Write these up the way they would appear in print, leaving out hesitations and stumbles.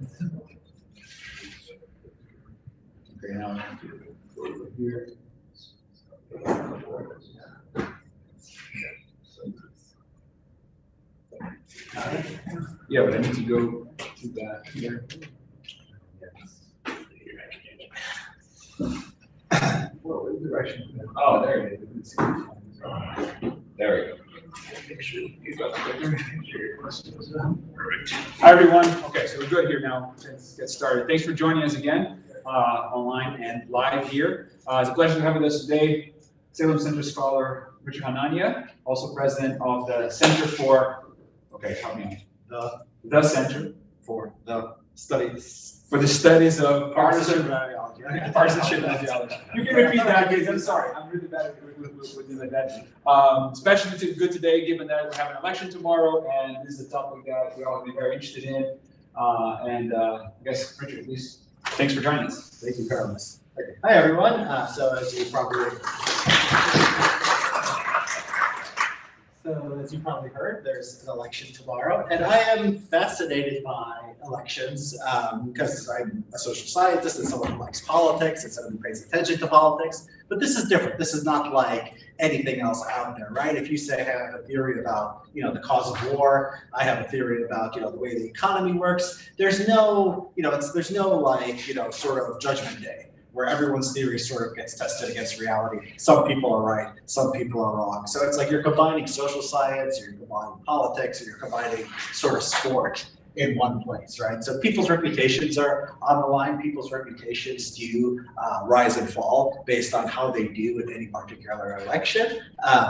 Okay, now I have to go over here. Yeah, but I need to go to that here. What was the direction? Oh, there it is. There we go. Make sure you got your questions. Hi, everyone. Okay, so we're good here now. Let's get started. Thanks for joining us again, online and live here. It's a pleasure to have with us today Salem Center scholar Richard Hanania, also president of the Center for, okay, help me out. The Center for the Studies of Partisanship and Partisanship and Ideology. You can repeat that, please. I'm sorry. I'm really bad with things like that. Especially good today, given that we have an election tomorrow, and this is a topic that we're all very interested in. I guess, Richard, please, thanks for joining us. Thank you, Carlos. Okay. Hi, everyone. So as you probably heard, there's an election tomorrow, and I am fascinated by elections because I'm a social scientist and someone who likes politics and someone who pays attention to politics. But this is different. This is not like anything else out there, right? If you say I have a theory about, the cause of war, I have a theory about, the way the economy works. There's no, there's no like, sort of judgment day where everyone's theory sort of gets tested against reality. Some people are right, some people are wrong. So it's like you're combining social science, you're combining politics, and you're combining sort of sport in one place, right? So people's reputations are on the line. People's reputations do rise and fall based on how they do in any particular election.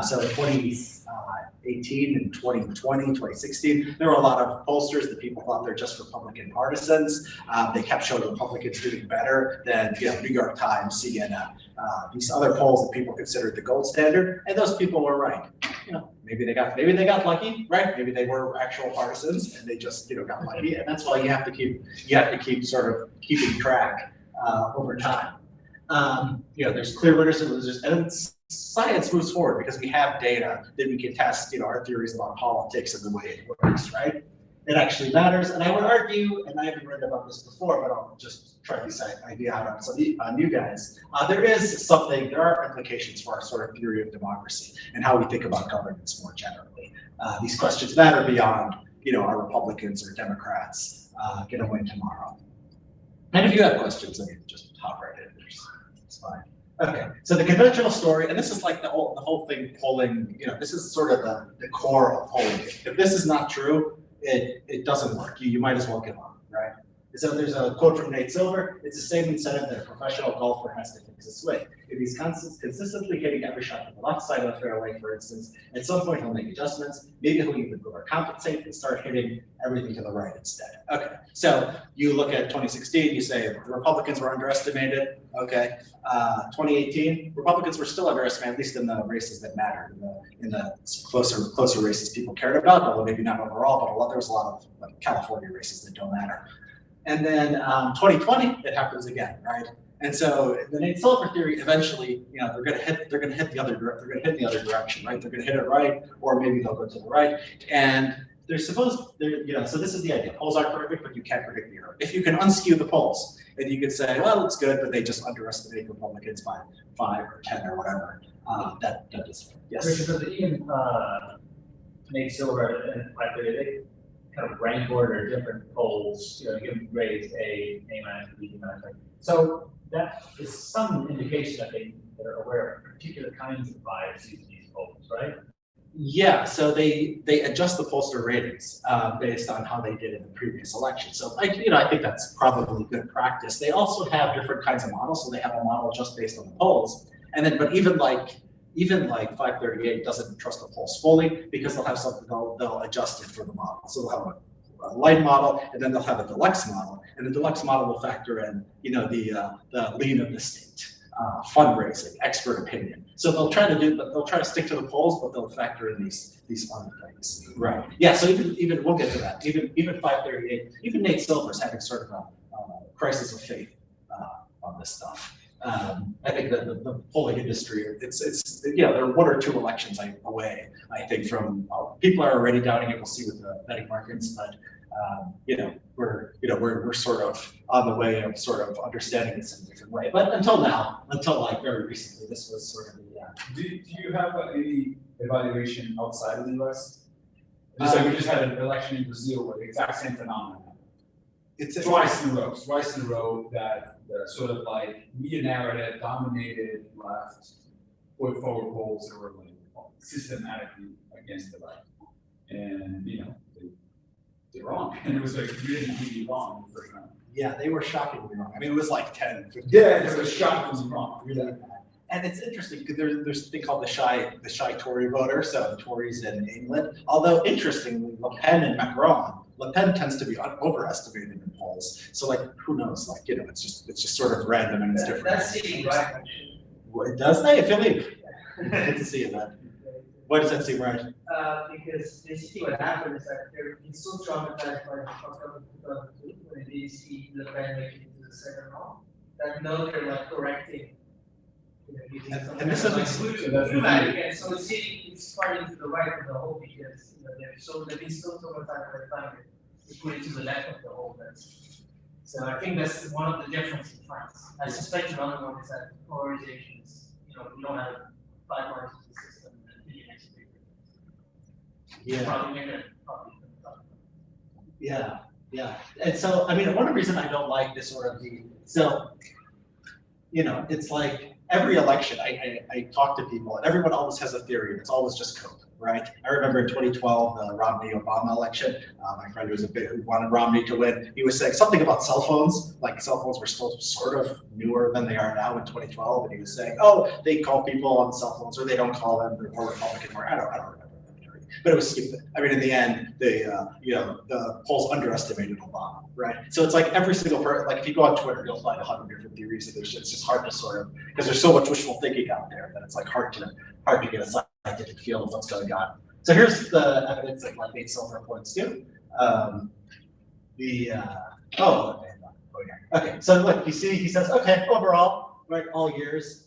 So 2018 and 2020, 2016, there were a lot of pollsters that people thought they're just Republican partisans. They kept showing Republicans doing better than New York Times, CNN, these other polls that people considered the gold standard, and those people were right. Maybe they got lucky, right? Maybe they were actual partisans and they just got lucky, and that's why you have to keep sort of keeping track over time. There's clear winners and losers, and science moves forward because we have data that we can test our theories about politics and the way it works, right? It actually matters, and I would argue, and I haven't written about this before, but I'll just try this idea out on you guys. There are implications for our sort of theory of democracy and how we think about governance more generally. These questions matter beyond, are Republicans or Democrats going to win tomorrow? And if you have questions, I mean, just hop right in. It's fine. Okay, so the conventional story, and this is like the whole thing polling, this is sort of the core of polling. If this is not true, it doesn't work. You might as well give up, right? So there's a quote from Nate Silver. It's the same incentive that a professional golfer has to fix his swing. If he's consistently hitting every shot to the left side of the fairway, for instance, at some point he'll make adjustments. Maybe he'll even overcompensate and start hitting everything to the right instead. Okay, so you look at 2016, you say the Republicans were underestimated. Okay, 2018, Republicans were still underestimated, at least in the races that mattered, in the closer races people cared about, although maybe not overall, but there was a lot of California races that don't matter. And then 2020, it happens again, right? And so the Nate Silver theory, eventually, they're going to hit the other direction, right? They're going to hit it right, or maybe they'll go to the right. And so this is the idea. Polls aren't perfect, but you can't predict the error. If you can unskew the polls, and you could say, well, it's good, but they just underestimate Republicans by 5 or 10 or whatever. That is yes. Richard, but even Nate Silver and they kind of rank order different polls, give grades A, A-, B-. So that is some indication that they are aware of particular kinds of biases in these polls, right? Yeah, so they adjust the pollster ratings based on how they did in the previous election. So I think that's probably good practice. They also have different kinds of models. So they have a model just based on the polls, and then but even like 538 doesn't trust the polls fully because they'll have something they'll adjust it for the model. So they'll have a light model, and then they'll have a deluxe model, and the deluxe model will factor in the lean of the state. Fundraising, expert opinion. So they'll try to stick to the polls, but they'll factor in these other things. Right. Yeah. So even we'll get to that. Even 538, even Nate Silver's having sort of a crisis of faith on this stuff. I think that the polling industry, it's they're 1 or 2 elections away, I think, from people are already doubting it. We'll see with the betting markets, but we're sort of on the way of sort of understanding this in a different way. But until now, until like very recently, this was sort of the. Do you have any evaluation outside of the U.S.? Just like we just had an election in Brazil where the exact same phenomenon. It's twice in a row that the sort of like media narrative dominated left put forward polls that were like systematically against the right. And they're wrong. And it was like really wrong the first round. Yeah, they were shockingly wrong. I mean, it was like 10, 15. Yeah, it was shockingly wrong. Really bad. And it's interesting because there's a thing called the shy Tory voter, so the Tories in England. Although interestingly, Le Pen and Macron, Le Pen tends to be overestimated in polls. So like, who knows? Like, it's just sort of random and it's different. That's seeming right. It does? Hey, Philippe. Good to see you, man. Why does that seem right? Because basically what happened is that they're so traumatized by the fuck up of 2002 when they see Le Pen make it to the second round that now they're like correcting. And this is exclusion. And so it's fighting to the right of the whole because they've been so traumatized by the time they put it to the left of the whole. So I think that's one of the differences in France. I suspect another one is that polarization is, you don't have a bipartisan system and the next big. Yeah. Yeah. And so, I mean, one reason I don't like this sort of it's like every election, I talk to people and everyone always has a theory. It's always just code, right? I remember in 2012, the Romney-Obama election, my friend who wanted Romney to win, he was saying something about cell phones, like cell phones were still sort of newer than they are now in 2012. And he was saying, oh, they call people on cell phones or they don't call them, they're more Republican, I don't remember. But it was stupid. I mean, in the end, the polls underestimated Obama, right? So it's like every single person, like if you go on Twitter, you'll find 100 different theories, and it's just hard to sort of, because there's so much wishful thinking out there that it's like hard to get a scientific feel of what's going on. So here's the evidence that like Nate Silver points to. Okay. So look, you see, he says, okay, overall, right, all years,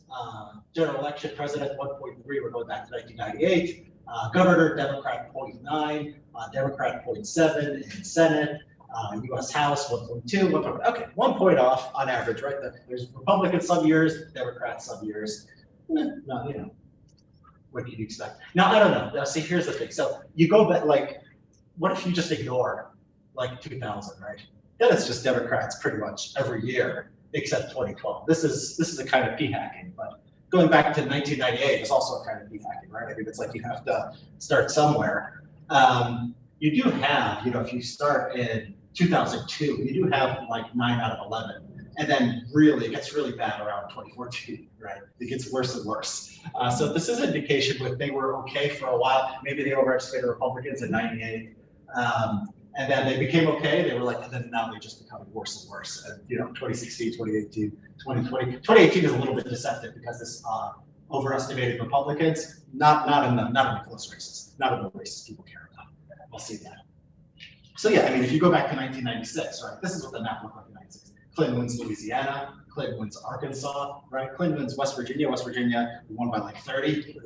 general election, president 1.3, we're going back to 1998. Governor, Democrat 0.9, Democrat 0.7 in Senate, U.S. House 1.2, 1.1. Okay, 1 point off on average, right? There's Republicans some years, Democrats some years. No, what can you expect? Now, I don't know. Now, see, here's the thing. So you go back, like, what if you just ignore, like, 2000, right? Then it's just Democrats pretty much every year except 2012. This is a kind of p-hacking, but going back to 1998 is also a kind of p-hacking, right? I mean, it's like you have to start somewhere. You do have, if you start in 2002, you do have like 9 out of 11. And then really, it gets really bad around 2014, right? It gets worse and worse. So this is an indication that they were okay for a while. Maybe they overestimated Republicans in 98. And then they became okay. They were like, and then now they're just becoming worse and worse. And 2016, 2018, 2020. 2018 is a little bit deceptive because this overestimated Republicans, not in the close races, not in the races people care about. We'll see that. So yeah, I mean, if you go back to 1996, right? This is what the map looked like in 1996. Clinton wins Louisiana. Clinton wins Arkansas, right? Clinton wins West Virginia. West Virginia won by like 30.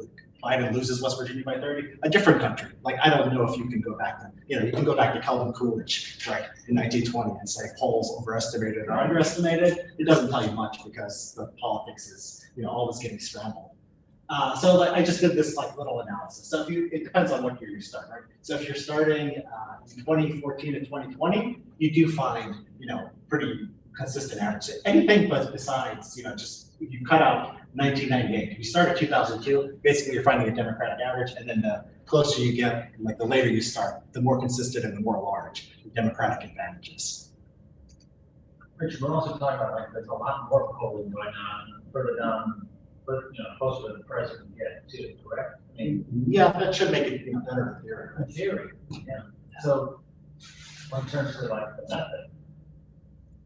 Biden loses West Virginia by 30. A different country. Like, I don't know if you can go back to, you can go back to Calvin Coolidge, right, in 1920 and say polls overestimated or underestimated. It doesn't tell you much because the politics is, always getting scrambled. So like, I just did this like little analysis. So it depends on what year you start, right? So if you're starting 2014 to 2020, you do find, pretty consistent average. Anything but besides, just you cut out 1998. If you start at 2002, basically you're finding a Democratic average, and then the closer you get, like the later you start, the more consistent and the more large the Democratic advantages. Richard, we're also talking about like there's a lot more polling going on further down, but closer to the president get too, correct? I mean, yeah, that should make it better in theory. In theory, yeah. So, in terms of like the method.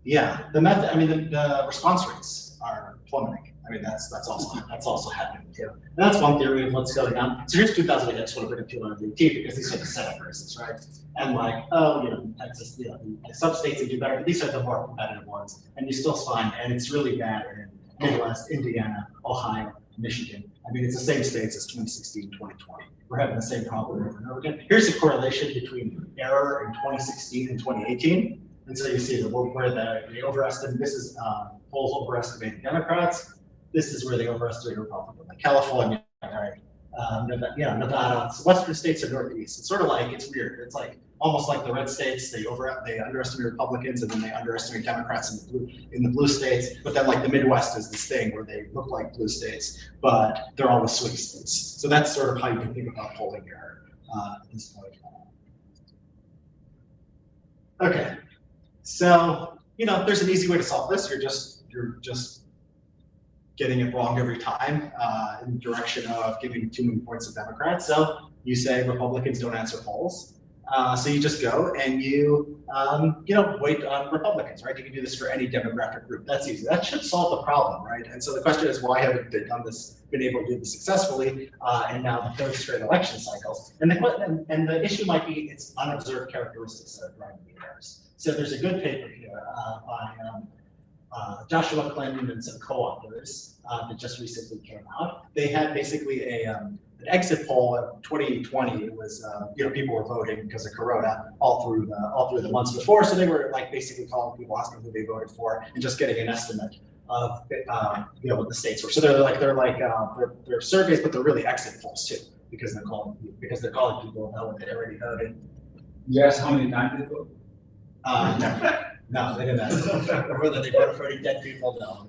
Yeah, the method. I mean, the response rates are plummeting. I mean, that's also happening too. And that's one theory of what's going on. So here's 2008. I just want to bring up 2018 because these are the Senate races, right? And like, Texas, some states that do better, but these are the more competitive ones. And you still find, and it's really bad Midwest, Indiana, Ohio, Michigan. I mean, it's the same states as 2016, 2020. We're having the same problem over and over again. Here's a correlation between error in 2016 and 2018. And so you see where the overestimate, this is polls overestimating Democrats. This is where they overestimate Republicans, like California, right? Nevada, Western states and Northeast. It's sort of like, it's weird. It's like almost like the red states, they underestimate Republicans, and then they underestimate Democrats in the blue states. But then like the Midwest is this thing where they look like blue states, but they're always swing states. So that's sort of how you can think about polling error at this point. Okay, so there's an easy way to solve this. You're just getting it wrong every time in the direction of giving too many points to Democrats. So you say Republicans don't answer polls. So you just go and you wait on Republicans, right? You can do this for any demographic group. That's easy. That should solve the problem, right? And so the question is, why haven't they been able to do this successfully? And now the third straight election cycles. And the issue might be it's unobserved characteristics that are driving the errors. So there's a good paper here by Joshua Clinton and some co-authors that just recently came out. They had basically an exit poll in 2020. It was people were voting because of Corona all through the months before, so they were like basically calling people, asking who they voted for, and just getting an estimate of what the states were. So they're surveys, but they're really exit polls too, because they're calling people about what they already voted. You asked how many times they voted? No, they didn't ask. Or whether they voted for any dead people, no.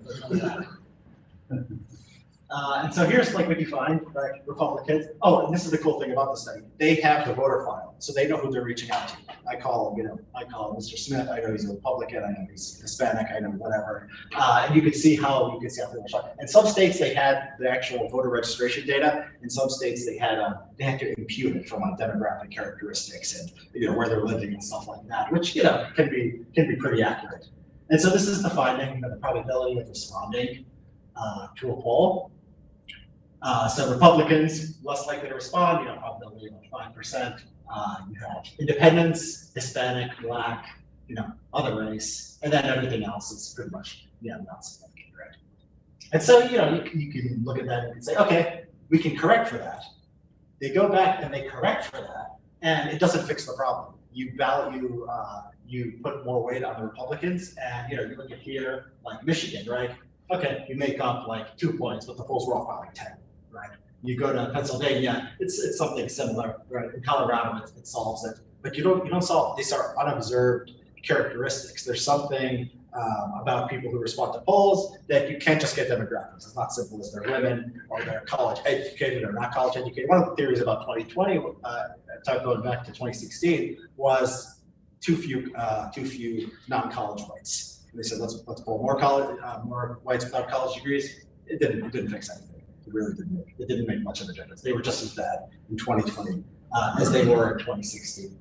And so here's like what you find, like Republicans. Oh, and this is the cool thing about the study. They have the voter file, so they know who they're reaching out to. I call Mr. Smith. I know he's a Republican. I know he's Hispanic. I know whatever. And you can see how people respond. In some states they had the actual voter registration data. In some states they had to impute it from demographic characteristics and where they're living and stuff like that, which can be pretty accurate. And so this is the finding, the probability of responding to a poll. So Republicans, less likely to respond, probability of 5%. You have independents, Hispanic, Black, other race, and then everything else is pretty much, not significant, right? And so, you can look at that and say, okay, we can correct for that. They go back and they correct for that, and it doesn't fix the problem. You put more weight on the Republicans, and, you look at here, like Michigan, right? Okay, you make up like 2 points, but the polls were off by like 10, right? You go to Pennsylvania, it's something similar, right? In Colorado, it solves it, but you don't solve it. These are unobserved characteristics. There's something about people who respond to polls that you can't just get demographics. It's not simple as they're women or they're college educated or not college educated. One of the theories about 2020, going back to 2016, was too few non-college whites. And they said let's poll more whites without college degrees. It didn't fix anything. It really didn't. It didn't make much of a difference. They were just as bad in 2020 as they were in 2016.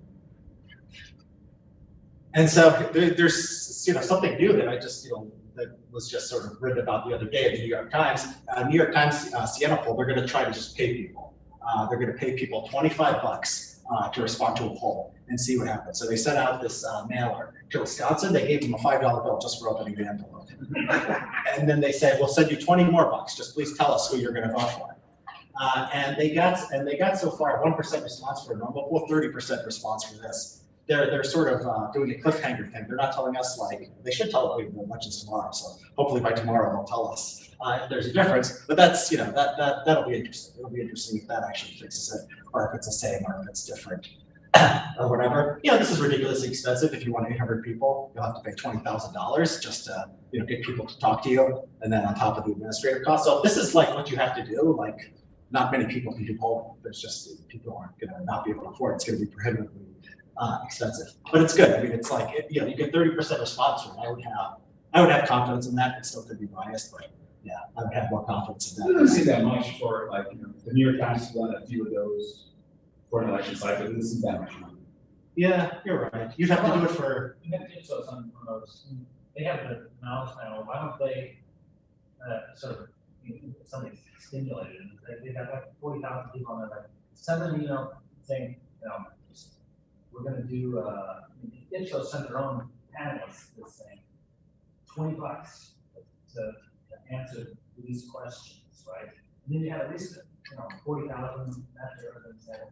And so there's something new that I just that was just sort of written about the other day in the New York Times. New York Times Siena poll. They're going to try to just pay people. They're going to pay people $25 to respond to a poll and see what happens. So they sent out this mailer to Wisconsin. They gave them a $5 bill just for opening the envelope. And then they said, we'll send you 20 more bucks. Just please tell us who you're going to vote for. And they got so far 1% response for a normal poll, 30% response for this. They're sort of doing a cliffhanger thing. They're not telling us, like, they should tell us the elections tomorrow. So hopefully by tomorrow they'll tell us if there's a difference. But that's, that'll be interesting. It'll be interesting if that actually fixes it, or if it's the same, or if it's different, or whatever. This is ridiculously expensive. If you want 800 people, you'll have to pay $20,000 just to, get people to talk to you, and then on top of the administrative costs. So this is like what you have to do. Like, not many people can do polling. There's just people aren't going to not be able to afford it. It's going to be prohibitively expensive, but it's good. I mean, it's like you get 30% response rate. I would have confidence in that. It still could be biased, but yeah, I would have more confidence in It that. doesn't seem that much for the New York Times run a few of those for an election cycle. It doesn't seem that much money. Yeah, you're right. You'd have to do it for. So some of those, they have the knowledge panel. Why don't they sort of something stimulated? They have like 40,000 people on there. Like send them, saying, we're going to do. Ipsos sent their own panelists this thing. $20 to answer these questions, right? And then you have at least, 40,000 residents that,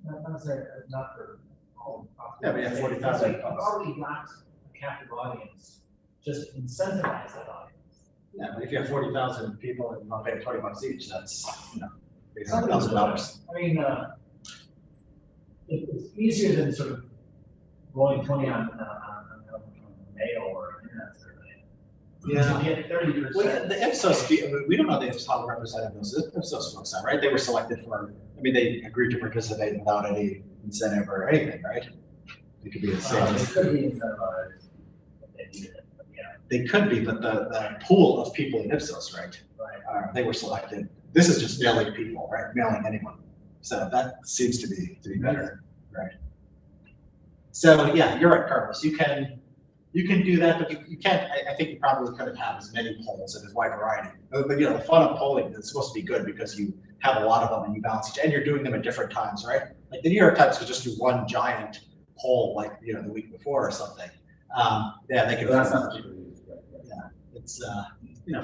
not necessarily, not for all. Yeah, but you have 40,000. You've already got a captive audience, just incentivize that audience. Yeah, but if you have 40,000 people and you pay $20 each, that's, $800,000. I mean, it's easier than sort of rolling 20 on mail or internet survey. Yeah. To get 30%. Well, yeah, the Ipsos, we don't know the Ipsos, how representative those Ipsos folks are, right? They were selected for, they agreed to participate without any incentive or anything, right? They could be They sales. could be incentivized if they needed it, but yeah. They could be, but the pool of people in Ipsos, right? Right. They were selected. This is just mailing people, right? Mailing anyone. So that seems to be better, right? So yeah, you're right, Carlos. You can do that, but you can't. I think you probably couldn't have as many polls and as wide variety. But the fun of polling is supposed to be good because you have a lot of them and you balance each, and you're doing them at different times, right? Like the New York Times could just do one giant poll, like the week before or something. Yeah, they could. But that's not cheaper. Yeah, it's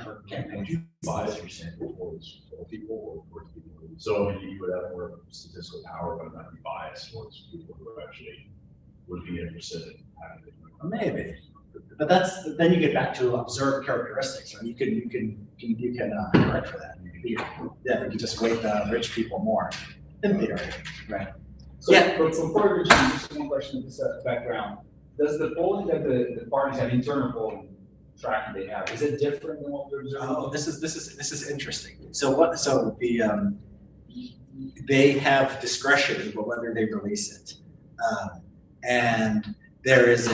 for campaigns. Would you bias your sample towards old people or towards people who, so you would have more statistical power but not be biased towards people who actually would be interested in having it? Maybe, but then you get back to observed characteristics, right? You can correct for that. You can just weight the rich people more, in theory, right? So, but before we reach, just one question, just background. Does the polling that the parties have, internal polling tracking they have, is it different than what we're observing? Oh, this is interesting. So they have discretion about whether they release it, and there is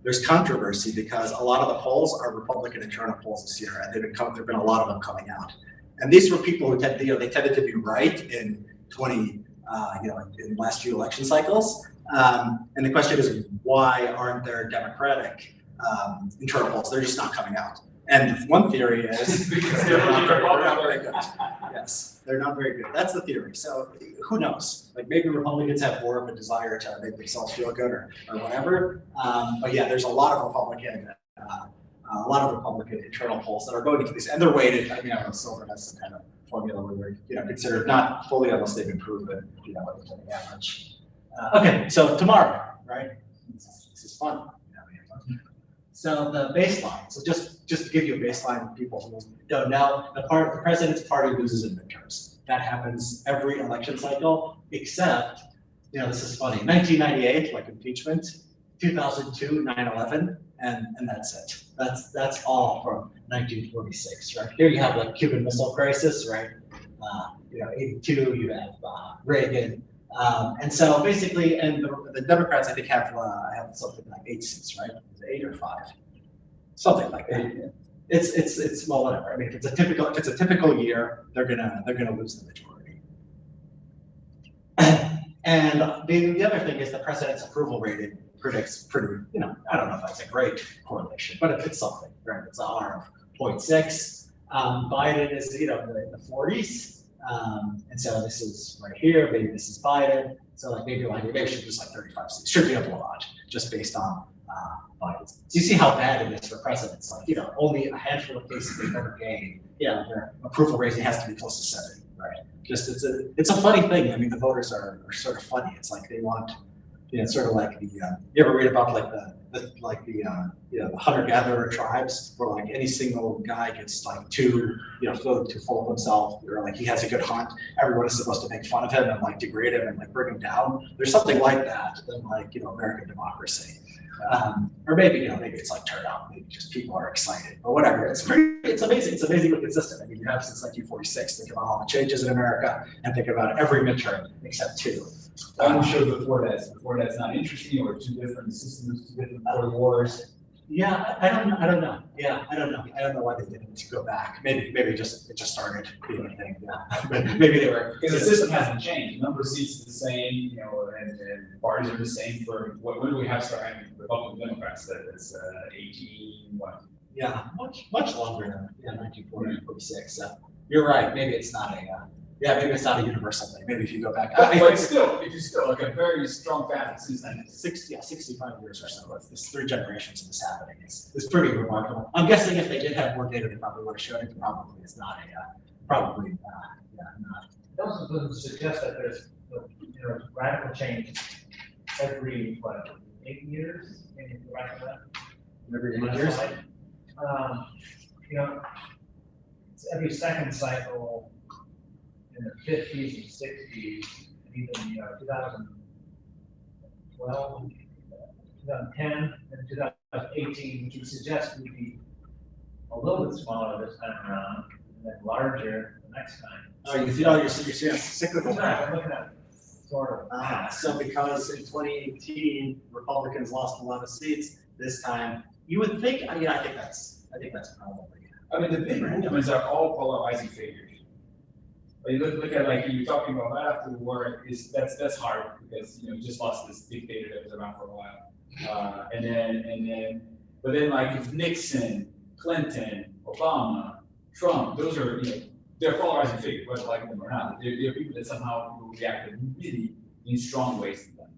there's controversy because a lot of the polls are Republican internal polls this year, and there've been a lot of them coming out. And these were people who they tended to be right in in last few election cycles. And the question is, why aren't there Democratic internal polls? They're just not coming out. And one theory is Because they're not very good. Yes, they're not very good. That's the theory. So who knows? Like maybe Republicans have more of a desire to make themselves feel good or whatever. But yeah, there's a lot of Republican internal polls that are going into these, and they're weighted. I don't know, Silver has some kind of formula where they're considered not fully unless they've been proven, what the average. Okay, so tomorrow, right? This is fun. So the baseline. So just to give you a baseline for people who don't know, the president's party loses in midterms. That happens every election cycle, except, this is funny. 1998, like impeachment. 2002, 9/11, and that's it. That's all from 1946, right? Here you have the Cuban Missile Crisis, right? 82, you have Reagan. And so basically, and the Democrats, I think, have something like 8 seats, right? Is it 8 or 5? Something like that. It's well, whatever. If it's a typical year, they're gonna lose the majority. And the other thing is the president's approval rating predicts pretty, I don't know if that's a great correlation, but it's something, right? It's a R of 0.6. Biden is, in the 40s. And so this is right here, maybe this is Biden. So maybe should just 35 seats. Should be up a lot just based on Biden. So you see how bad it is for presidents. Only a handful of cases they've ever gained. Their approval rating has to be close to 70, right? Just it's a funny thing. The voters are sort of funny. It's like they want, sort of like you ever read about the hunter-gatherer tribes where any single guy gets too full of himself, or he has a good hunt, everyone is supposed to make fun of him and degrade him and bring him down. There's something like that in American democracy. Or maybe it's turnout, maybe just people are excited, but whatever. It's amazing. It's amazingly consistent. You have since 1946. Think about all the changes in America and think about every midterm except 2. I'm sure before that's not interesting, or 2 different systems, 2 different wars. Yeah, I don't know. Yeah, I don't know. I don't know why they didn't go back. Maybe it just started being a thing. Yeah, maybe they were, because the system hasn't changed. The number of seats is the same, and parties are the same for when do we have start having Republican Democrats? That is 18 what? Yeah, much longer than 1940, 46. So you're right. Maybe it's not Yeah, maybe it's not a universal thing. Maybe if you go back. But still, if you still like a very strong path since then. 65 years or so. It's 3 generations of this happening. It's pretty remarkable. I'm guessing if they did have more data, they probably would have shown it. Probably it's not probably not. It also doesn't suggest that there's, radical change every, 8 years, maybe right for that. Every 8 years. It's every second cycle in the 50s and 60s, and even 2012, 2010, and 2018, which would suggest we'd be a little bit smaller this time around, and then larger the next time. Oh, you're seeing a cyclical. I'm looking at sort of. So because in 2018 Republicans lost a lot of seats, this time you would think. I think that's probably. I mean, the big movements are all polarizing figures. But you look at like you're talking about right after the war, that's hard because you just lost this dictator that was around for a while, but then like if Nixon, Clinton, Obama, Trump, those are they're polarizing figures, whether like them or not. They're people that somehow reacted really in strong ways to them,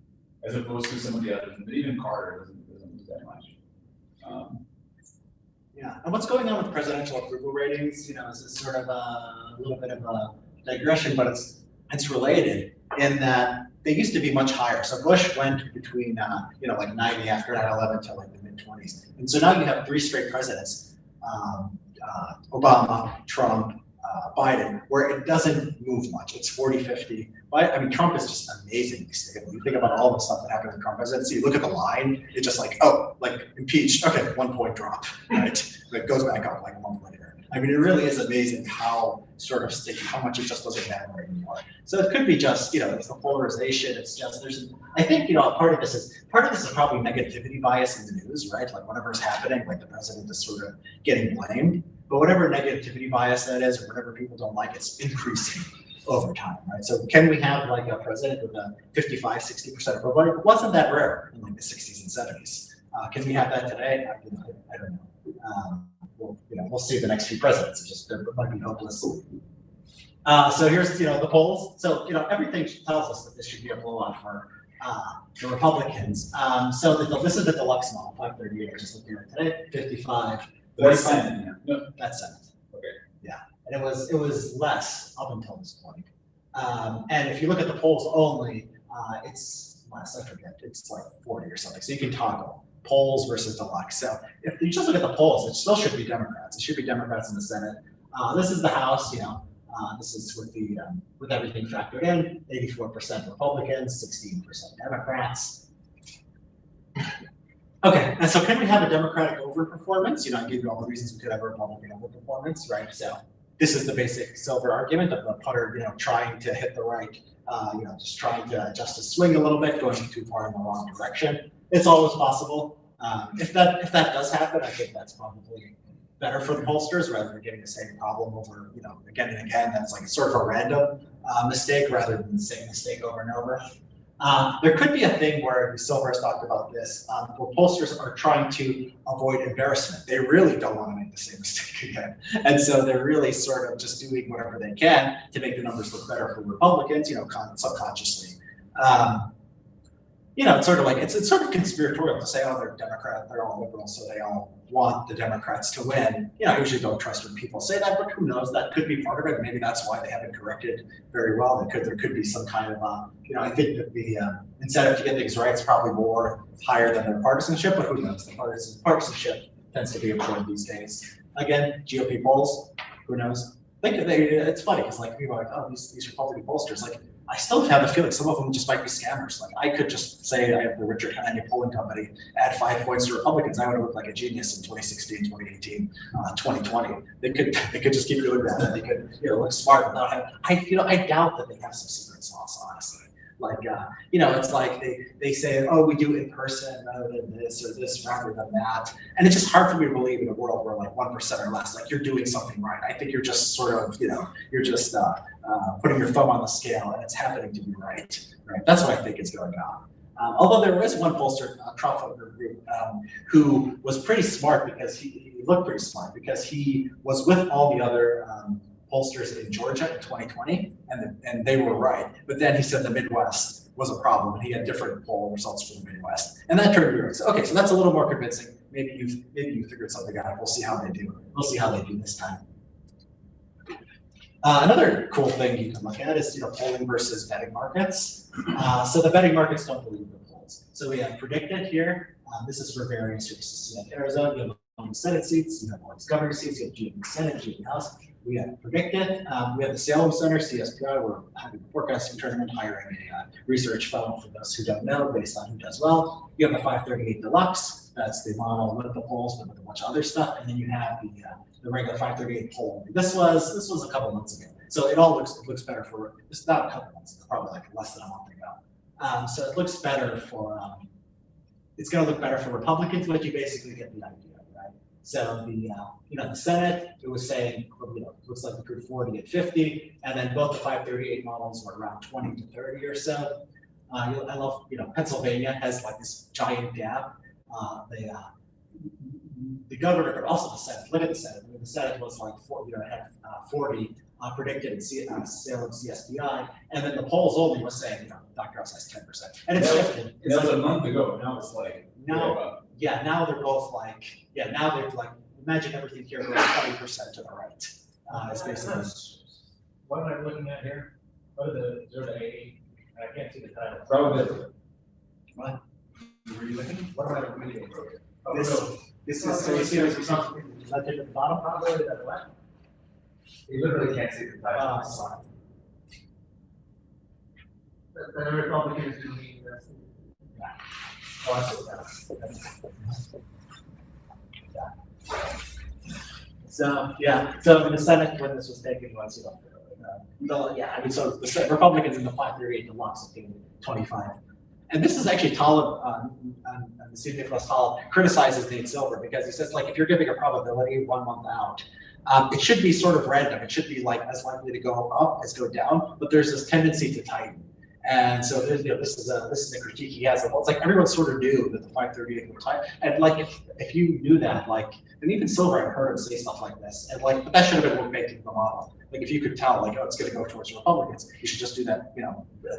as opposed to some of the others. But even Carter doesn't do that much. Yeah, and what's going on with presidential approval ratings? Is this sort of a little bit of a digression, but it's related in that they used to be much higher. So Bush went between like 90 after 9/11 to like the mid-20s, and so now you have 3 straight presidents, Obama, Trump, Biden, where it doesn't move much. It's 40-50. I mean, Trump is just amazingly stable. You think about all the stuff that happened in the Trump presidency, you look at the line, it's just like, impeached, okay, 1 point drop, right? It goes back up like a month later. I mean, it really is amazing how sort of sticky, how much it just doesn't matter anymore. So it could be just, it's the polarization. It's just, I think, part of this is probably negativity bias in the news, right? Like whatever's happening, like the president is sort of getting blamed. But whatever negativity bias that is, or whatever people don't like, it's increasing over time, right? So can we have like a president with a 55-60% approval rate? It wasn't that rare in like the 60s and 70s. Can we have that today? I don't know. We'll see the next few presidents. It's just, it might be hopeless. So here's, the polls. So, everything tells us that this should be a blowout for the Republicans. So this is the deluxe model, 538, I just looked at it today, 55. That's Senate. No, that's Senate. Okay. Yeah, and it was less up until this point. And if you look at the polls only, it's less. I forget. It's like 40 or something. So you can toggle polls versus deluxe. So if you just look at the polls, it still should be Democrats. It should be Democrats in the Senate. This is the House. This is with everything factored in. 84% Republicans, 16% Democrats. Okay, and so can we have a Democratic overperformance? I gave you all the reasons we could have a Republican overperformance, right? So this is the basic silver argument of the putter, trying to hit the right, just trying to adjust his swing a little bit, going too far in the wrong direction. It's always possible. If that does happen, I think that's probably better for the pollsters rather than getting the same problem over, again and again. That's like sort of a random mistake rather than the same mistake over and over. There could be a thing where Silver has talked about this, where pollsters are trying to avoid embarrassment. They really don't want to make the same mistake again. And so they're really sort of just doing whatever they can to make the numbers look better for Republicans, subconsciously. It's sort of like, it's sort of conspiratorial to say, oh, they're Democrat, they're all liberals, so they all want the Democrats to win. I usually don't trust when people say that, but who knows? That could be part of it. Maybe that's why they haven't corrected very well. There could be some kind of, I think that the incentive to get things right is probably more higher than their partisanship, but who knows? The partisanship tends to be important these days. Again, GOP polls, who knows? It's funny because like people are like, oh, these Republican pollsters, like I still have a feeling some of them just might be scammers. Like I could just say I have the Richard Haney polling company, add 5 points to Republicans. I would have looked like a genius in 2016, 2018, 2020. They could just keep doing that. And they could look smart without having. I doubt that they have some secret sauce, honestly. Like it's like they say, oh, we do in person rather than this or this rather than that, and it's just hard for me to believe in a world where like 1% or less, like you're doing something right. I think you're just sort of you're just putting your thumb on the scale and it's happening to be right. That's what I think is going on. Although there was one pollster, Trump group, who was pretty smart because he looked pretty smart because he was with all the other pollsters in Georgia in 2020, and they were right. But then he said the Midwest was a problem, and he had different poll results for the Midwest, and that turned me around. So, okay, so that's a little more convincing. Maybe you figured something out. We'll see how they do. We'll see how they do this time. Another cool thing you can look at is polling versus betting markets. So the betting markets don't believe the polls. So we have predicted here. This is for various races. You have Arizona, you have Senate seats, you have all these governor seats, you have GM Senate, GM House. We have predicted. We have the Salem Center, CSPI. We're having a forecasting tournament, hiring a research fellow for those who don't know, based on who does well. You have the 538 Deluxe. That's the model with the polls, but with a bunch of other stuff. And then you have the regular 538 poll. This was a couple months ago. So it all looks better for, it's not a couple months, probably like less than a month ago. So it looks better for, it's going to look better for Republicans, but you basically get the idea, right? So the Senate, it was saying, looks like we could 40 at 50, and then both the 538 models were around 20 to 30 or so. I love, Pennsylvania has like this giant gap. The governor, but also the Senate. Look at the Senate. The Senate was like 40, had 40 predicted in Salem CSPI, and then the polls only was saying, Dr. House has 10%, and it's shifted. That was a month ago. Now it's like now they're both like, now they're like, imagine everything here goes 20% to the right. It's basically. What am I looking at here? What are the 0 to 80? I can't see the title. Probably. What? Were you looking? What am I reading? This is, so you see there's something left at the bottom? Probably to the left. You literally can't see the title. Sorry. The Republicans do mean that. So in the Senate, when this was taken, was so the Republicans in the 538 Deluxe taking 25. And this is actually Talib, the Steve Nicholas Talib criticizes Nate Silver because he says, like, if you're giving a probability 1 month out, it should be sort of random. It should be like as likely to go up as go down, but there's this tendency to tighten. And so this is the critique he has. It's like everyone sort of knew that the 538 would tighten. And like if you knew that, like, and even Silver, I've heard him say stuff like this, and like, but that should have been baked into the model. Like if you could tell, like, oh, it's going to go towards Republicans, you should just do that,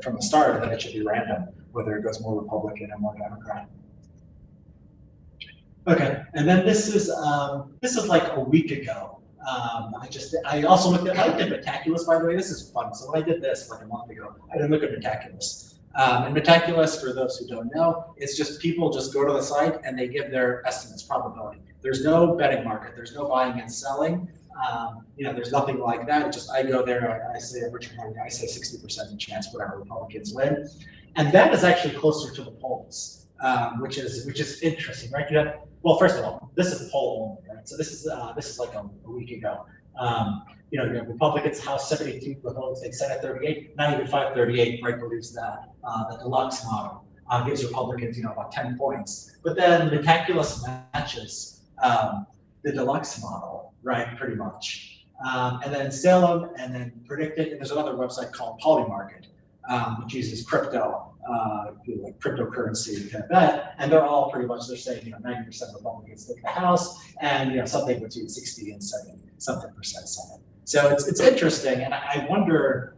from the start, and then it should be random whether it goes more Republican or more Democrat. Okay, and then this is like a week ago. I also looked at Metaculus, by the way. This is fun. So when I did this like a month ago, I didn't look at Metaculus. And Metaculus, for those who don't know, it's just people just go to the site and they give their estimates, probability. There's no betting market. There's no buying and selling. There's nothing like that. It's just I go there, I say I say 60% chance whatever Republicans win, and that is actually closer to the polls, which is interesting, right? Well, first of all, this is poll only, right? So this is like a week ago. You have Republicans, House 72, Republicans, Senate 38, not even 538, right, believes that the Deluxe model gives Republicans, about 10 points. But then Metaculus matches the Deluxe model, right, pretty much. And then Salem, and then Predicted, and there's another website called Polymarket, which uses crypto, like cryptocurrency kind of bet, and they're all pretty much, they're saying 90% Republicans take the House, and something between 60 and 70 something percent Senate. So it's interesting, and I wonder,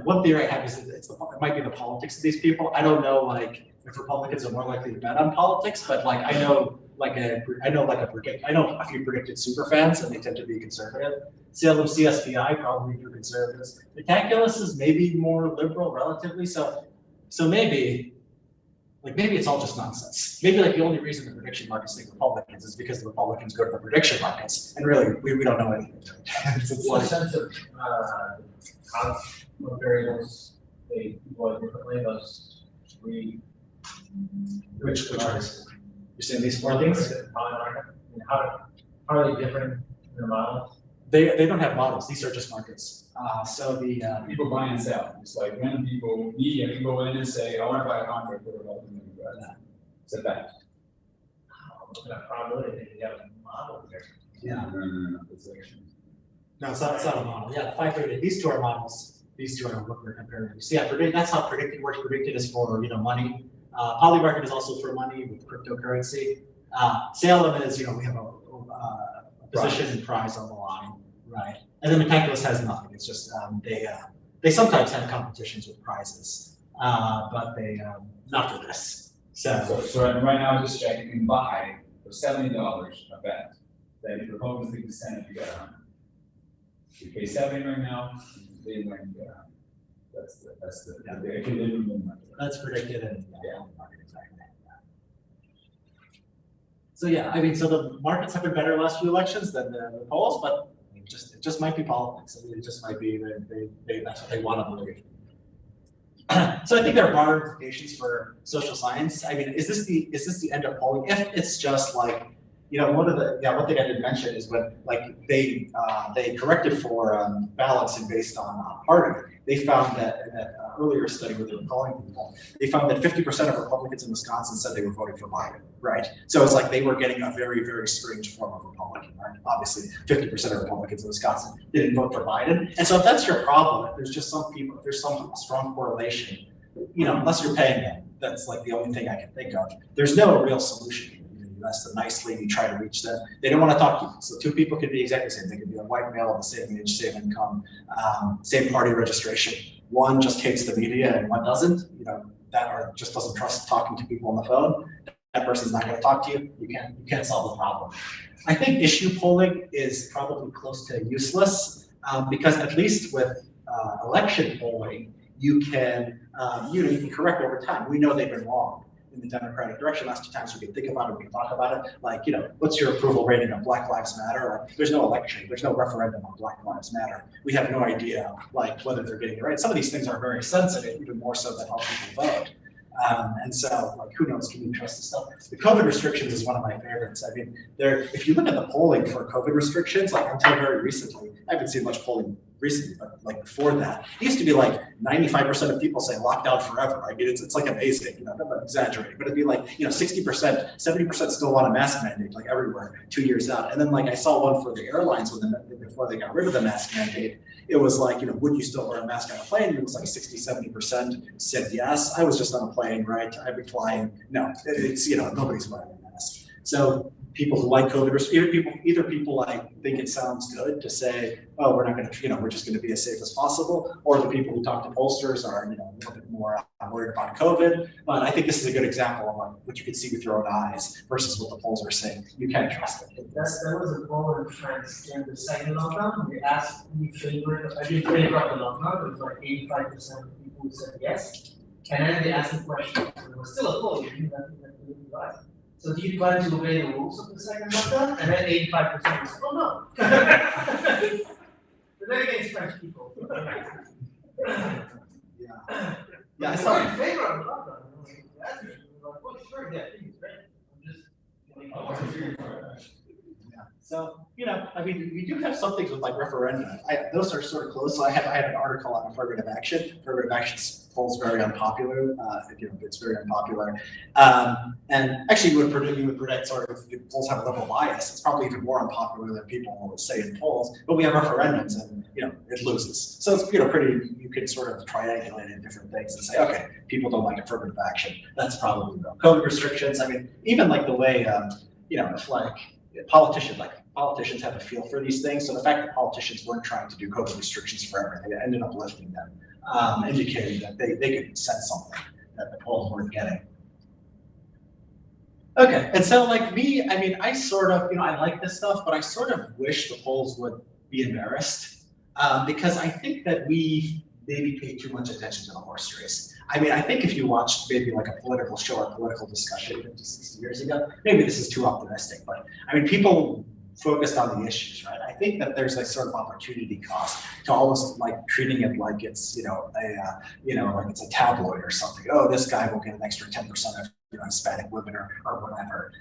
one theory I have is that it might be the politics of these people. I don't know, like, if Republicans are more likely to bet on politics, but like I know a few predicted super fans, and they tend to be conservative. Salem CSPI probably for conservatives. Metaculus is maybe more liberal relatively, so maybe it's all just nonsense. Maybe like the only reason the prediction markets think Republicans is because the Republicans go to the prediction markets, and really we don't know anything. It's like a sense of how variables they employ differently. Those three. Which ones? You're saying these 4 things? How are they different in the models? They don't have models. These are just markets. So the people buy and sell. It's like when media can go in and say, I want to buy a contract for that. It's a fact. Looking at probability, you have a model there. Yeah. No, it's not a model. Yeah, 538. These 2 are models. These 2 are what we're comparing. So yeah, that's how predicted works. Predicted is for money. Polymarket is also for money with cryptocurrency. Salem is we have a position prize on the line. right? And then Metaculus has nothing. It's just they sometimes have competitions with prizes, but they not for this. So right now, just check, you can buy for $70 a bet that if your opponent thinks 10, if you get 100. You pay 70 right now, they win, you get 100. That's the equilibrium. That's predicted and So yeah, I mean, so the markets have been better the last few elections than the polls, but it just might be politics. I mean, it just might be that's what they want to believe. So I think there are broader implications for social science. I mean, is this the end of polling? If it's just like, you know, one thing I didn't mention is when like they corrected for balancing based on party. They found that in that earlier study where they were calling people, they found that 50% of Republicans in Wisconsin said they were voting for Biden, right? So it's like they were getting a very, very strange form of Republican, right? Obviously, 50% of Republicans in Wisconsin didn't vote for Biden. And so if that's your problem, if there's just some people, if there's some strong correlation, you know, unless you're paying them, that's like the only thing I can think of. There's no real solution. You ask them nicely, you try to reach them. They don't want to talk to you. So two people could be exactly the same. They could be a white male of the same age, same income, same party registration. One just hates the media and one doesn't. You know, that or just doesn't trust talking to people on the phone. That person's not going to talk to you. You can't solve the problem. I think issue polling is probably close to useless because at least with election polling, you can you can correct over time. We know they've been wrong in the Democratic direction. Last two times we can think about it, we can talk about it. Like, you know, what's your approval rating of Black Lives Matter? Like, there's no election, there's no referendum on Black Lives Matter. We have no idea, like, whether they're getting it right. Some of these things are very sensitive, even more so than how people vote. And so, like, who knows? Can you trust this stuff? The COVID restrictions is one of my favorites. I mean, if you look at the polling for COVID restrictions, like until very recently, I haven't seen much polling recently, but like before that, it used to be like 95% of people say lockdown forever. I mean, it's like amazing, you know, I'm not exaggerating, but it'd be like, you know, 60%, 70% still want a mask mandate, like everywhere, 2 years out. And then like I saw one for the airlines before they got rid of the mask mandate. It was like, you know, would you still wear a mask on a plane? And it was like 60, 70% said yes. I was just on a plane, right? I've been flying. No, it's, you know, nobody's wearing a mask. So people who like COVID, either people like think it sounds good to say, oh, we're not going to, you know, we're just going to be as safe as possible, or the people who talk to pollsters are, you know, a little bit more worried about COVID. But I think this is a good example of like what you can see with your own eyes versus what the polls are saying. You can't trust it. That was a poll in France during the second lockdown. They asked in favor of the lockdown. It was like 85% of people who said yes. And then they asked the question. So it was still a poll. You didn't have to advise. So do you plan to obey the rules of the second lockdown? And then 85% was, oh no. But then against French people. Yeah, I saw in favor of the lockdown. Oh, sure, yeah, I think it's great. I'm just. So, you know, I mean, we do have some things with like referenda. Those are sort of close. So I had an article on affirmative action. Affirmative action polls very unpopular. You know, it's very unpopular. And actually, you would predict sort of if polls have a liberal bias, it's probably even more unpopular than people would say in polls. But we have referendums, and you know, it loses. So it's, you know, pretty. You can sort of triangulate in different things and say, okay, people don't like affirmative action. That's probably the COVID restrictions. I mean, even like the way, you know, if like politicians have a feel for these things. So the fact that politicians weren't trying to do COVID restrictions for everything, it ended up lifting them, indicating that they could sense something that the polls weren't getting. Okay, and so like me, I mean, I sort of, you know, I like this stuff, but I sort of wish the polls would be embarrassed because I think that we maybe pay too much attention to the horse race. I mean, I think if you watched maybe like a political show or political discussion 50, 60 years ago, maybe this is too optimistic, but I mean, people focused on the issues, right? I think that there's a sort of opportunity cost to almost like treating it like it's, you know, like it's a tabloid or something. Oh, this guy will get an extra 10% of, you know, Hispanic women or whatever.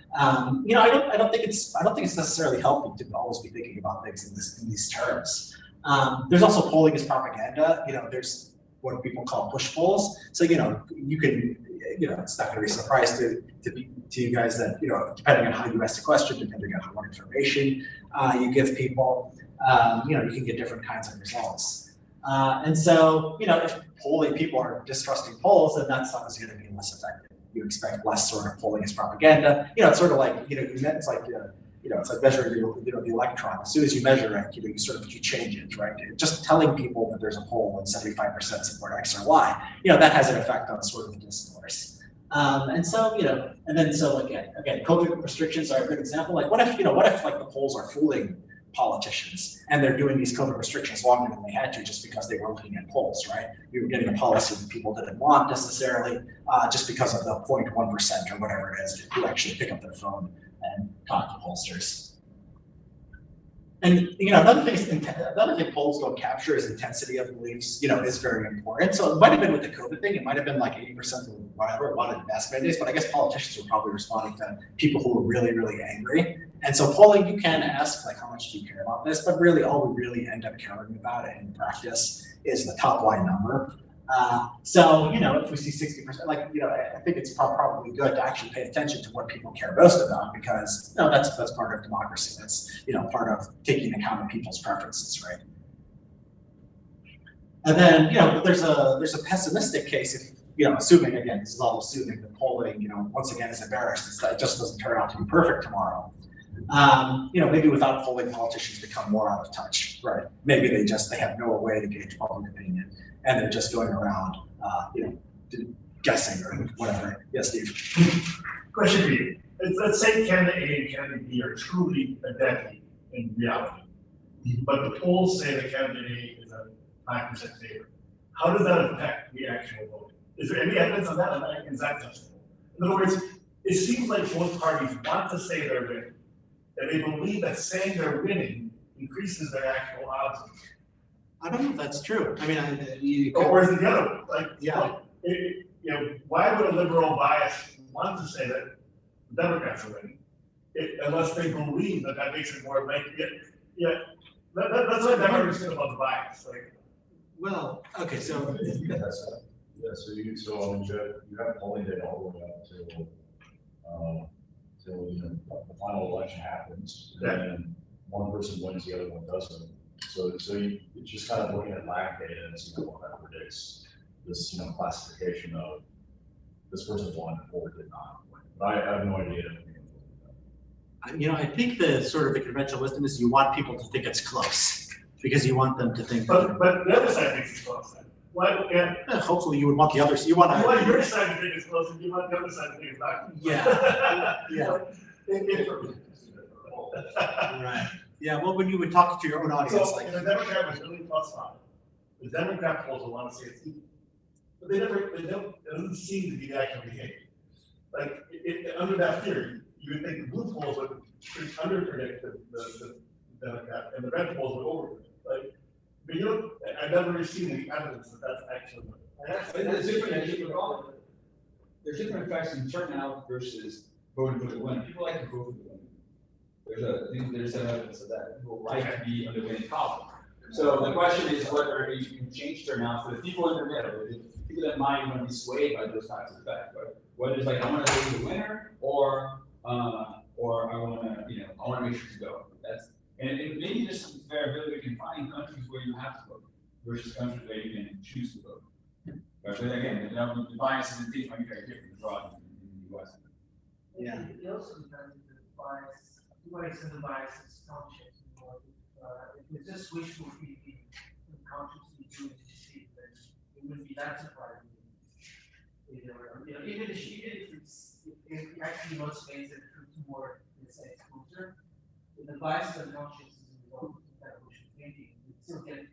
You know, I don't think it's necessarily healthy to always be thinking about things in these terms. There's also polling as propaganda. You know, there's what people call push polls. So, you know, you can, you know, it's not going to be a surprise to you guys that, you know, depending on how you ask the question, depending on how much information you give people, you know, you can get different kinds of results. And so, you know, if people are distrusting polls, then that stuff is going to be less effective. You expect less sort of polling as propaganda. You know, it's sort of like, you know, it's like, it's like measuring the electron. As soon as you measure it, you change it, right? Just telling people that there's a pole and 75% support X or Y, that has an effect on sort of the discourse. And so, again, COVID restrictions are a good example. Like, what if like the polls are fooling politicians and they're doing these COVID restrictions longer than they had to just because they were looking at polls, right? We were getting a policy that people didn't want necessarily, just because of the 0.1% or whatever it is who actually pick up their phone and talk to pollsters. And another thing polls don't capture is intensity of beliefs, is very important. So it might have been with the COVID thing, it might have been like 80% of whatever wanted mask mandates, but I guess politicians were probably responding to people who were really, really angry. And so polling, you can ask like, how much do you care about this? But really all we really end up caring about in practice is the top line number. So, if we see 60%, I think it's probably good to actually pay attention to what people care most about, because that's part of democracy. That's part of taking account of people's preferences, right? And then there's a pessimistic case if assuming, again, this is all assuming the polling once again is embarrassed. It just doesn't turn out to be perfect tomorrow. Maybe without polling, politicians become more out of touch, right? Maybe they have no way to gauge public opinion, and they're just going around, guessing or whatever. Yes, Steve. Question for you. Let's say candidate A and candidate B are truly identical in reality, but the polls say that candidate A is a 5% favor. How does that affect the actual vote? Is there any evidence of that? Is that touchable? In other words, it seems like both parties want to say they're winning, and they believe that saying they're winning increases their actual odds. I don't know if that's true. I mean, or is it the other one? Like, yeah. Why would a liberal bias want to say that the Democrats are winning, unless they believe that makes it more likely? That's what I never understood about the bias. Well, okay, so you have polling data all the way up till the final election happens, and then one person wins, the other one doesn't. So it's just kind of looking at lag data and seeing what that predicts this classification of this person won or did not win. But I have no idea. I think the sort of the conventional wisdom is you want people to think it's close because you want them to think. But the other side thinks it's close. Then. Why? Yeah. Hopefully, you would want the others. You want your side to think it's close, and you want the other side to think it's not. Yeah. Right. Yeah. Well, when you would talk to your own audience, so the Democrat was really +5. The Democrat polls will want to say it's equal, but they don't. It doesn't seem to be that kind of behavior. Like under that theory, you would think the blue polls would under-predict the Democrat, and the red polls would over-predict. But I've never really seen any evidence that that's actually. There's different effects in turnout versus voting for the winner. People like to vote for the winner. There's some evidence of that. People like to be on the winning column. So the question is whether you can change turnout for the people in the middle. The people that might want to be swayed by those types of effects. Right? Whether it's like I want to vote for the winner or I want to make sure to go. And maybe there's some variability we can find in countries where you have to vote versus countries where you can choose to vote. But again, the bias in things might be very different abroad in the US. Yeah. It also depends on the bias. What is the bias is conscious. If it's just wishful thinking, consciously doing it, then it wouldn't be that surprising. Even if actually motivates it more, let's say, exposure, if the bias of unconscious is a result of that wishful thinking, you still get,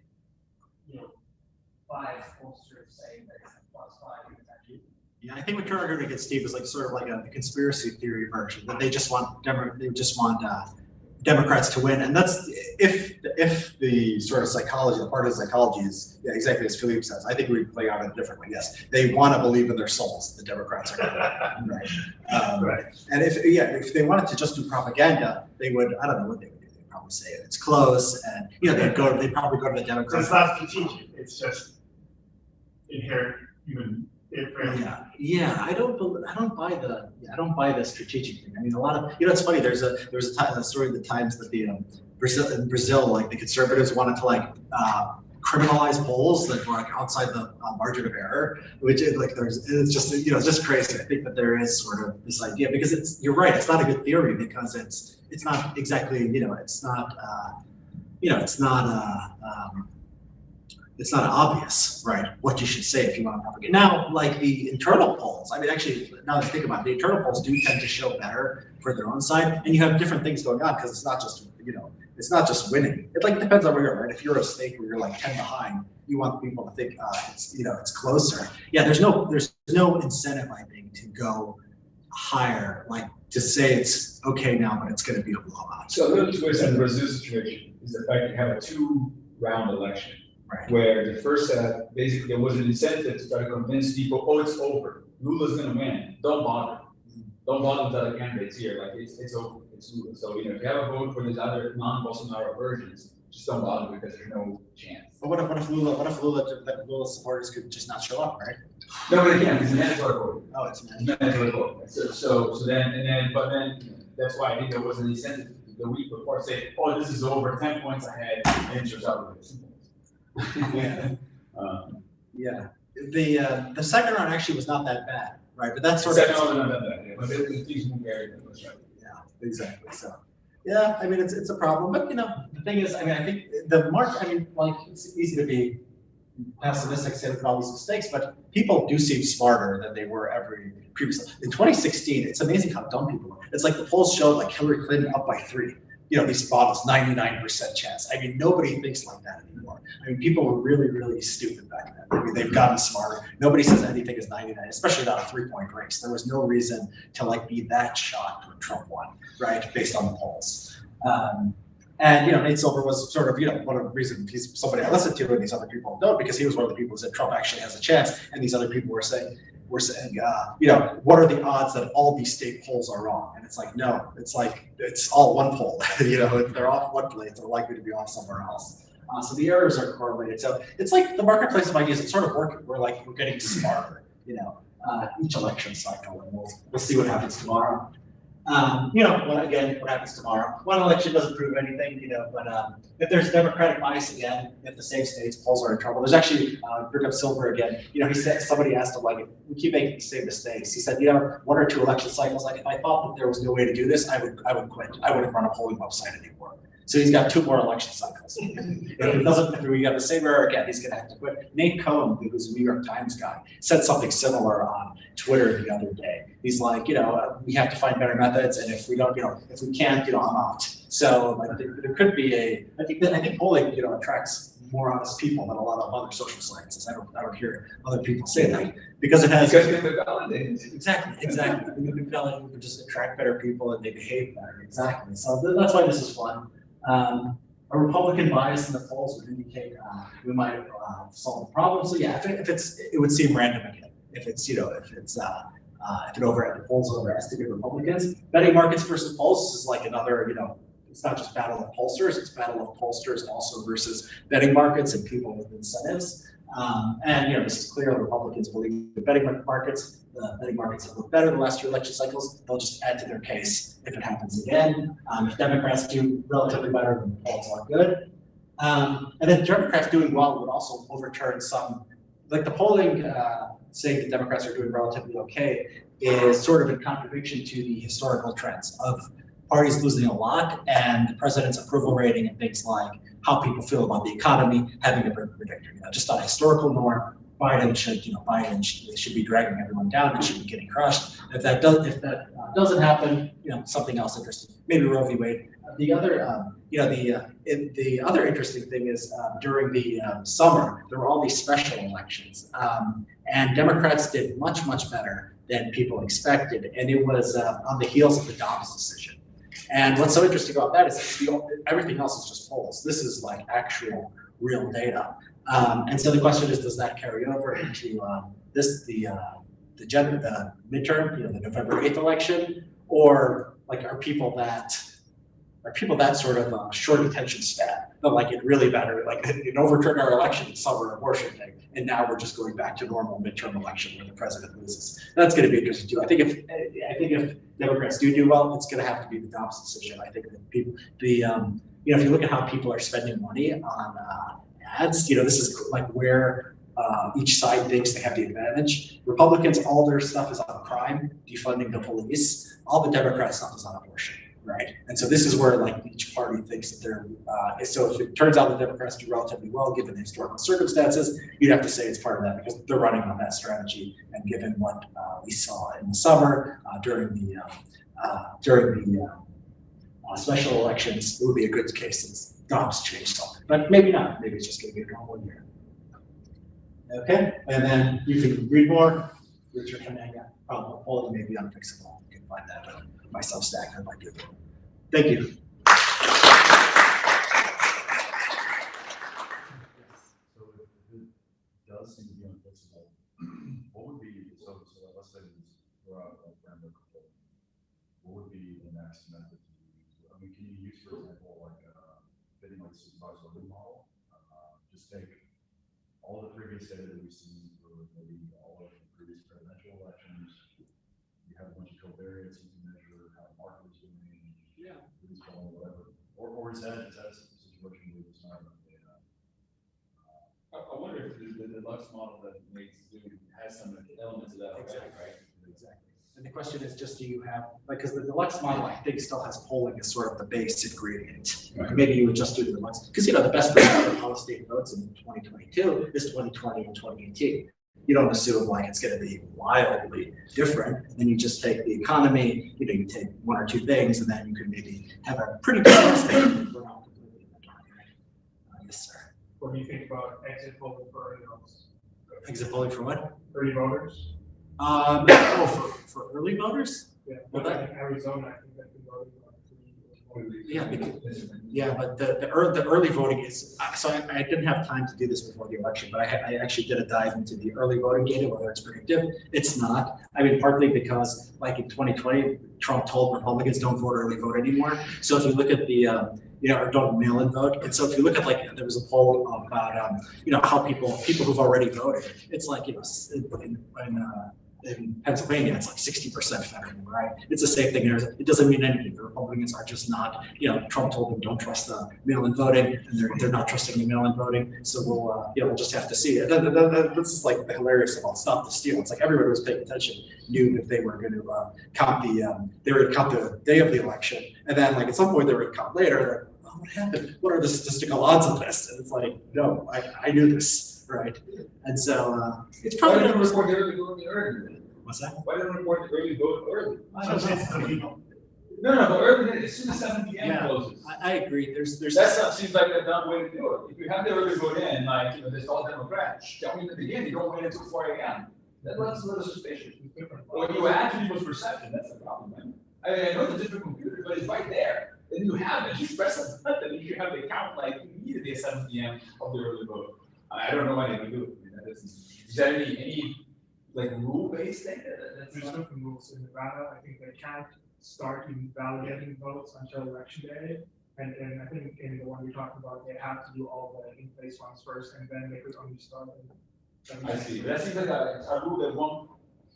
5 posters saying that it's a +5. It's actually. Yeah, I think what you're arguing against, Steve, is like sort of like a conspiracy theory version that they just want Democrats to win, and that's if the sort of psychology, the part of psychology is exactly as Philippe says. I think we play out it differently. Yes, they want to believe in their souls the Democrats are going to win, right? Right. And if they wanted to just do propaganda, they would. I don't know what they would do. They'd probably say it's close, and they'd probably go to the Democrats. So it's not strategic. It's just inherent human. Yeah. I don't buy the strategic thing. I mean, a lot of it's funny. There's a story in the Times that in Brazil, like the conservatives wanted to criminalize polls that were like outside the margin of error, which is like it's just crazy. I think that there is sort of this idea because you're right, it's not a good theory because it's not exactly, it's not obvious, right, what you should say if you want to propagate. Now, like the internal polls, I mean, actually, now that I think about it, the internal polls do tend to show better for their own side, and you have different things going on because it's not just winning. It like depends on where you're, right? If you're a state where you're like 10 behind, you want people to think it's closer. Yeah, there's no incentive, I think, to go higher, like to say it's okay now, but it's going to be a blowout. So the other twist in the Brazil situation is the fact that you have a 2-round election. Right. Where the first basically there was an incentive to try to convince people, oh, it's over. Lula's gonna win. Don't bother. Don't bother with other candidates here. Like it's over. It's Lula. So if you have a vote for these other non-Bolsonaro versions, just don't bother because there's no chance. But what if Lula supporters could just not show up, right? No, but again, it's a mandatory vote. Oh, it's It's a mandatory vote. So then that's why I think there was an incentive the week before to say, oh, this is over, 10 points ahead, and it shows up with it. Yeah. The second round actually was not that bad, right? But that's sort of. Yeah, exactly. So, yeah, I mean, it's a problem, but the thing is, I mean, I think it's easy to be pessimistic, say with all these mistakes, but people do seem smarter than they were every previously. In 2016, it's amazing how dumb people were. It's like the polls showed like Hillary Clinton up by 3. These models, 99% chance. I mean, nobody thinks like that anymore. I mean, people were really, really stupid back then. I mean, they've gotten smarter. Nobody says anything is 99, especially not a 3-point race. There was no reason to be that shocked when Trump won, right? Based on the polls. And Nate Silver was sort of, one of the reasons he's somebody I listened to, and these other people don't, because he was one of the people who said Trump actually has a chance, and these other people were saying, what are the odds that all these state polls are wrong? And it's like, no, it's like, it's all one poll. If they're off one place, they're likely to be off somewhere else. So the errors are correlated. So it's like the marketplace of ideas, it's sort of working. We're getting smarter, each election cycle, and we'll see what happens tomorrow. What happens tomorrow? One election doesn't prove anything, but if there's Democratic bias again, if the same states polls are in trouble, there's actually, bring up Silver again, he said, somebody asked him, we keep making the same mistakes. He said, 1 or 2 election cycles, if I thought that there was no way to do this, I would quit. I wouldn't run a polling website anymore. So he's got 2 more election cycles. If we have the same error again, he's gonna have to quit. Nate Cohn, who's a New York Times guy, said something similar on Twitter the other day. He's like, we have to find better methods, and if we don't, if we can't, I'm out. So there could be I think polling, attracts more honest people than a lot of other social sciences. I don't hear other people say that because it has. Exactly. We feel like we could just attract better people and they behave better. Exactly. So that's why this is fun. A Republican bias in the polls would indicate we might solve the problem. So yeah, if it would seem random again. If it's if the polls overestimate Republicans, betting markets versus polls is like another it's not just battle of pollsters, it's battle of pollsters also versus betting markets and people with incentives. And this is clear. The Republicans believe the betting markets have looked better the last 2 election cycles. They'll just add to their case if it happens again. If Democrats do relatively better, then the polls are good. And then Democrats doing well would also overturn some, like the polling saying that Democrats are doing relatively okay is sort of in contradiction to the historical trends of parties losing a lot and the president's approval rating and things like how people feel about the economy having a predictor. Just on a historical norm, Biden should be dragging everyone down. It should be getting crushed. If that doesn't happen, something else interesting. Maybe Roe v. Wade. The other interesting thing is during the summer there were all these special elections, and Democrats did much better than people expected, and it was on the heels of the Dobbs decision. And what's so interesting about that is everything else is just polls. This is like actual real data. And so the question is, does that carry over into the midterm, the November 8th election, or are people that sort of short attention span that it really mattered, it overturned our election in summer abortion day, and now we're just going back to normal midterm election where the president loses. That's going to be interesting too. I think if Democrats do well, it's going to have to be the Dobbs decision. I think that people, if you look at how people are spending money on adds. This is like where each side thinks they have the advantage. Republicans, all their stuff is on crime, defunding the police. All the Democrat stuff is on abortion, right? And so this is where like each party thinks that they're. So if it turns out the Democrats do relatively well given the historical circumstances, you'd have to say it's part of that because they're running on that strategy. And given what we saw in the summer during the special elections, it would be a good case since Trump's changed something, but maybe not. Maybe it's just going to be a normal year. Okay, and then you can read more. Richard Hanega, probably maybe Unfixable. You can find that on my Substack or my Google. Thank you. So if it does seem to be unfixable, what would be, so let's say we're out of framework control. What would be the next method to use? I mean, can you use, for example, like fitting like supervised learning model? Just take all the previous data that we've seen for maybe all of the previous presidential elections. You have a bunch of covariates you can measure how the market is doing, who's going, whatever. Or is that a situation where it's not enough data? I wonder if the deluxe model that makes Zoom has some elements of that already, right? Exactly. And the question is just, do you have, because the deluxe model, I think, still has polling as sort of the base ingredient. Right. Maybe you would just do the deluxe, because the best predictor of how state votes in 2022 is 2020 and 2018. You don't assume like it's going to be wildly different, and then you just take the economy, you take one or two things, and then you can maybe have a pretty good estimate. We're not completely in the dark, right? Yes, sir. What do you think about exit polling for early voters? Exit polling for what? Early voters? For early voters? Yeah, but in Arizona, I think that can vote. Yeah, but the early voting is, so I didn't have time to do this before the election, but I actually did a dive into the early voting data, whether it's predictive. It's not. I mean, partly because like in 2020, Trump told Republicans don't vote early vote anymore. So if you look at the, or don't mail in vote. And so if you look at like, there was a poll about, how people who've already voted, it's like, in Pennsylvania, it's like 60% federal, right? It's the same thing. It doesn't mean anything. The Republicans are just not, Trump told them don't trust the mail-in voting, and they're not trusting the mail-in voting. So we'll just have to see. This is like the hilarious about Stop the Steal. It's like everybody who was paying attention knew that they were going to count the day of the election, and then like at some point they were going to count later. Oh, what happened? What are the statistical odds of this? And it's like, no, I knew this, right? And so it's probably Why didn't report the early vote early? What's that? Why didn't report the early vote early? I don't know. No, but early, as soon as 7 p.m. closes. I agree. There's that seems like a dumb way to do it. If you have the early vote in, like this all Democrats, tell me in the beginning, you don't wait until 4 a.m. That runs a little suspicious. When you add to people's perception, that's the problem, man. I mean, I know it's a different computer, but it's right there. Then you have it. You press a button, you have the count like immediately at 7 p.m. of the early vote. I don't know why they would do it. I mean, is there any like rule-based thing? There's nothing rules in Nevada. I think they can't start validating votes until election day. And I think in the one you're talking about, they have to do all the in-place ones first, and then they could only start. I see. That seems like a rule that one